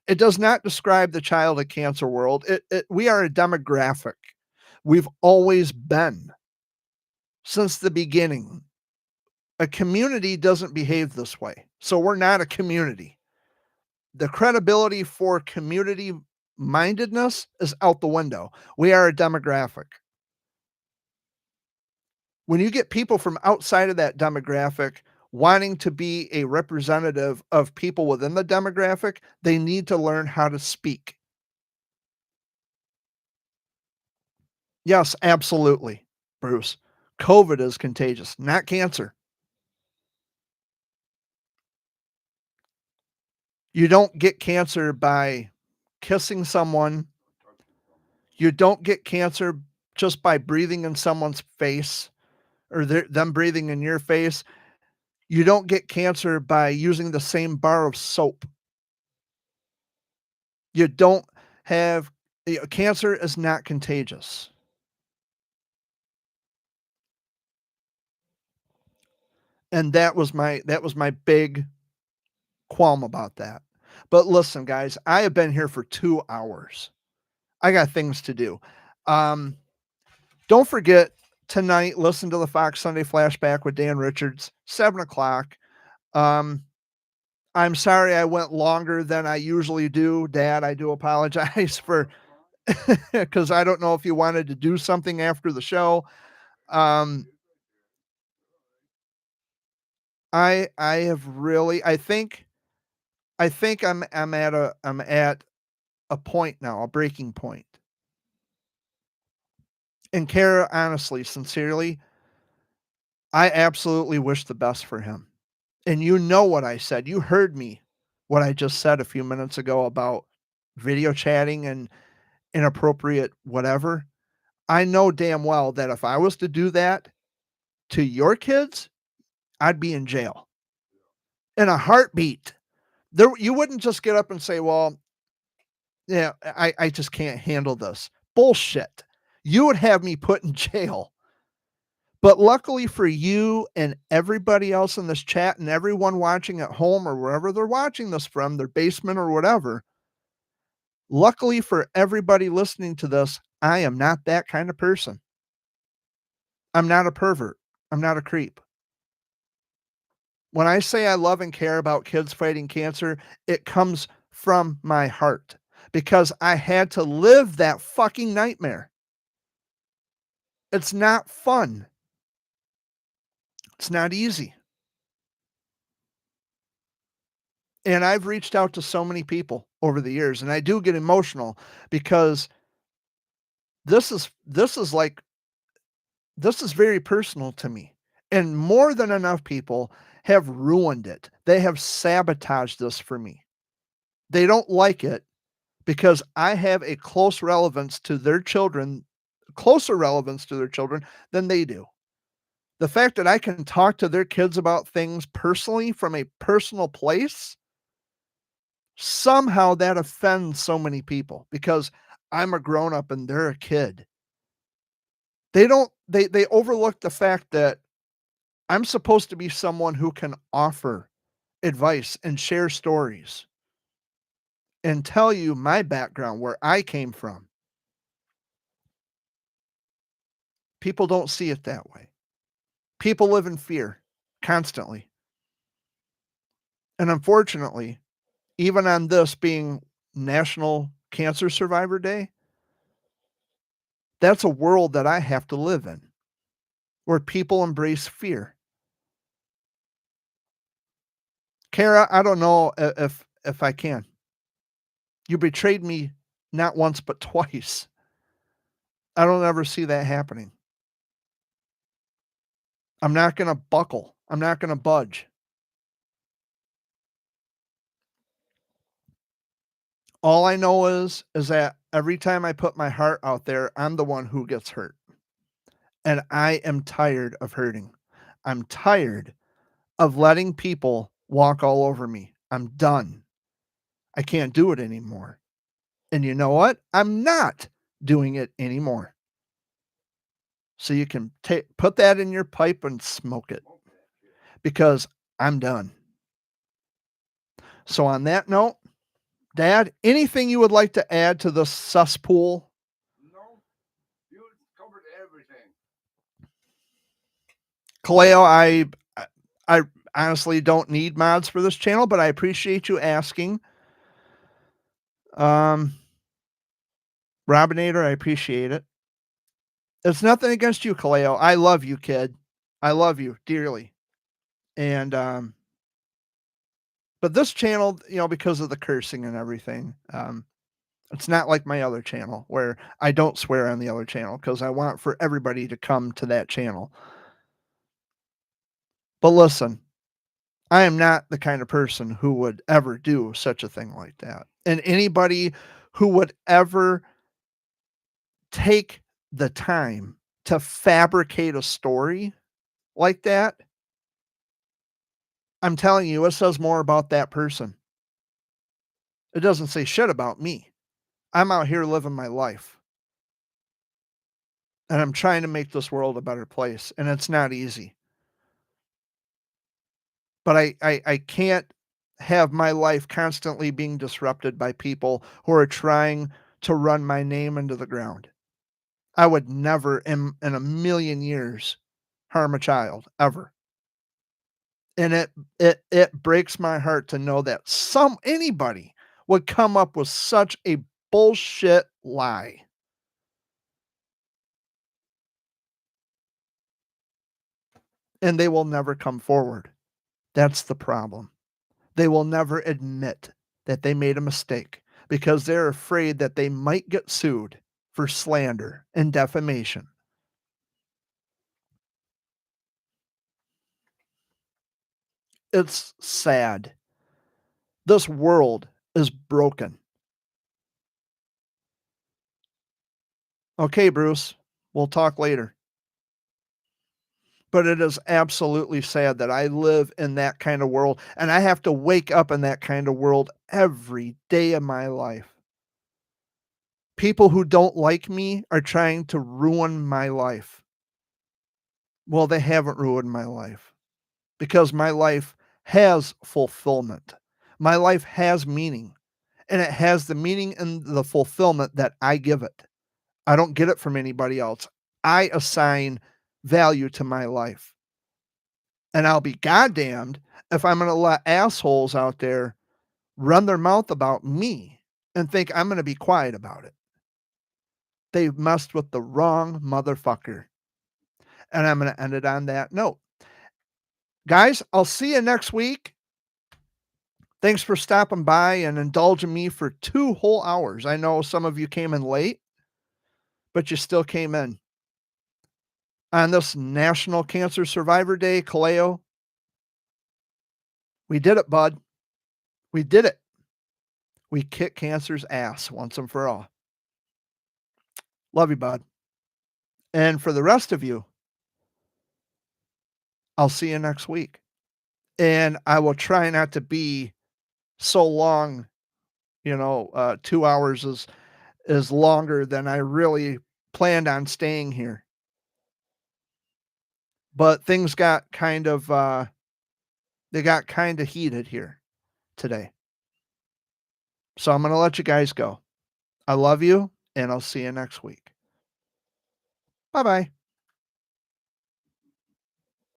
[SPEAKER 1] It does not describe the child of cancer world. We are a demographic. We've always been since the beginning. A community doesn't behave this way. So we're not a community. The credibility for community mindedness is out the window. We are a demographic. When you get people from outside of that demographic wanting to be a representative of people within the demographic, they need to learn how to speak. Yes, absolutely, Bruce. COVID is contagious, not cancer. You don't get cancer by kissing someone. You don't get cancer just by breathing in someone's face or them breathing in your face. You don't get cancer by using the same bar of soap. You don't have cancer is not contagious. And that was my big qualm about that. But listen, guys, I have been here for 2 hours. I got things to do. Um, don't forget tonight, listen to the Fox Sunday Flashback with Dan Richards, 7 o'clock. Um, I'm sorry I went longer than I usually do. Dad, I do apologize for because I don't know if you wanted to do something after the show. Um, I have really I think I'm at a point now, a breaking point. And Kara, honestly, sincerely, I absolutely wish the best for him. And you know what I said. You heard me what I just said a few minutes ago about video chatting and inappropriate whatever. I know damn well that if I was to do that to your kids, I'd be in jail in a heartbeat. There, you wouldn't just get up and say, "Well, yeah, I just can't handle this." Bullshit. You would have me put in jail. But luckily for you and everybody else in this chat and everyone watching at home or wherever they're watching this from, their basement or whatever, luckily for everybody listening to this, I am not that kind of person. I'm not a pervert. I'm not a creep. When I say I love and care about kids fighting cancer, it comes from my heart because I had to live that fucking nightmare. It's not fun. It's not easy. And I've reached out to so many people over the years, and I do get emotional because this is this is very personal to me. And more than enough people have ruined it. They have sabotaged this for me. They don't like it because I have a closer relevance to their children than they do. The fact that I can talk to their kids about things personally from a personal place, somehow that offends so many people because I'm a grown up and they're a kid. They overlook the fact that I'm supposed to be someone who can offer advice and share stories and tell you my background, where I came from. People don't see it that way. People live in fear constantly. And unfortunately, even on this being National Cancer Survivor Day, that's a world that I have to live in where people embrace fear. Kara, I don't know if I can. You betrayed me not once but twice. I don't ever see that happening. I'm not going to buckle. I'm not going to budge. All I know is that every time I put my heart out there, I'm the one who gets hurt. And I am tired of hurting. I'm tired of letting people walk all over me. I'm done. I can't do it anymore. And you know what? I'm not doing it anymore. So you can put that in your pipe and smoke it because I'm done. So on that note, Dad, anything you would like to add to the cesspool?
[SPEAKER 2] No, you covered everything.
[SPEAKER 1] Kaleo, I honestly don't need mods for this channel, but I appreciate you asking. Um, Robinator, I appreciate it. It's nothing against you, Kaleo. I love you, kid. I love you dearly. And but this channel, because of the cursing and everything, it's not like my other channel where I don't swear on the other channel because I want for everybody to come to that channel. But listen, I am not the kind of person who would ever do such a thing like that. And anybody who would ever take the time to fabricate a story like that, I'm telling you, it says more about that person. It doesn't say shit about me. I'm out here living my life. And I'm trying to make this world a better place. And it's not easy. But I can't have my life constantly being disrupted by people who are trying to run my name into the ground. I would never in a million years harm a child ever. And it breaks my heart to know that anybody would come up with such a bullshit lie. And they will never come forward. That's the problem. They will never admit that they made a mistake because they're afraid that they might get sued for slander and defamation. It's sad. This world is broken. Okay, Bruce, we'll talk later. But it is absolutely sad that I live in that kind of world and I have to wake up in that kind of world every day of my life. People who don't like me are trying to ruin my life. Well, they haven't ruined my life because my life has fulfillment. My life has meaning, and it has the meaning and the fulfillment that I give it. I don't get it from anybody else. I assign value to my life. And I'll be goddamned if I'm going to let assholes out there run their mouth about me and think I'm going to be quiet about it. They've messed with the wrong motherfucker. And I'm going to end it on that note. Guys, I'll see you next week. Thanks for stopping by and indulging me for 2 whole hours. I know some of you came in late, but you still came in. On this National Cancer Survivor Day, Kaleo, we did it, bud. We did it. We kicked cancer's ass once and for all. Love you, bud. And for the rest of you, I'll see you next week. And I will try not to be so long, 2 hours is longer than I really planned on staying here. But things got they got kind of heated here today. So I'm going to let you guys go. I love you, and I'll see you next week. Bye-bye.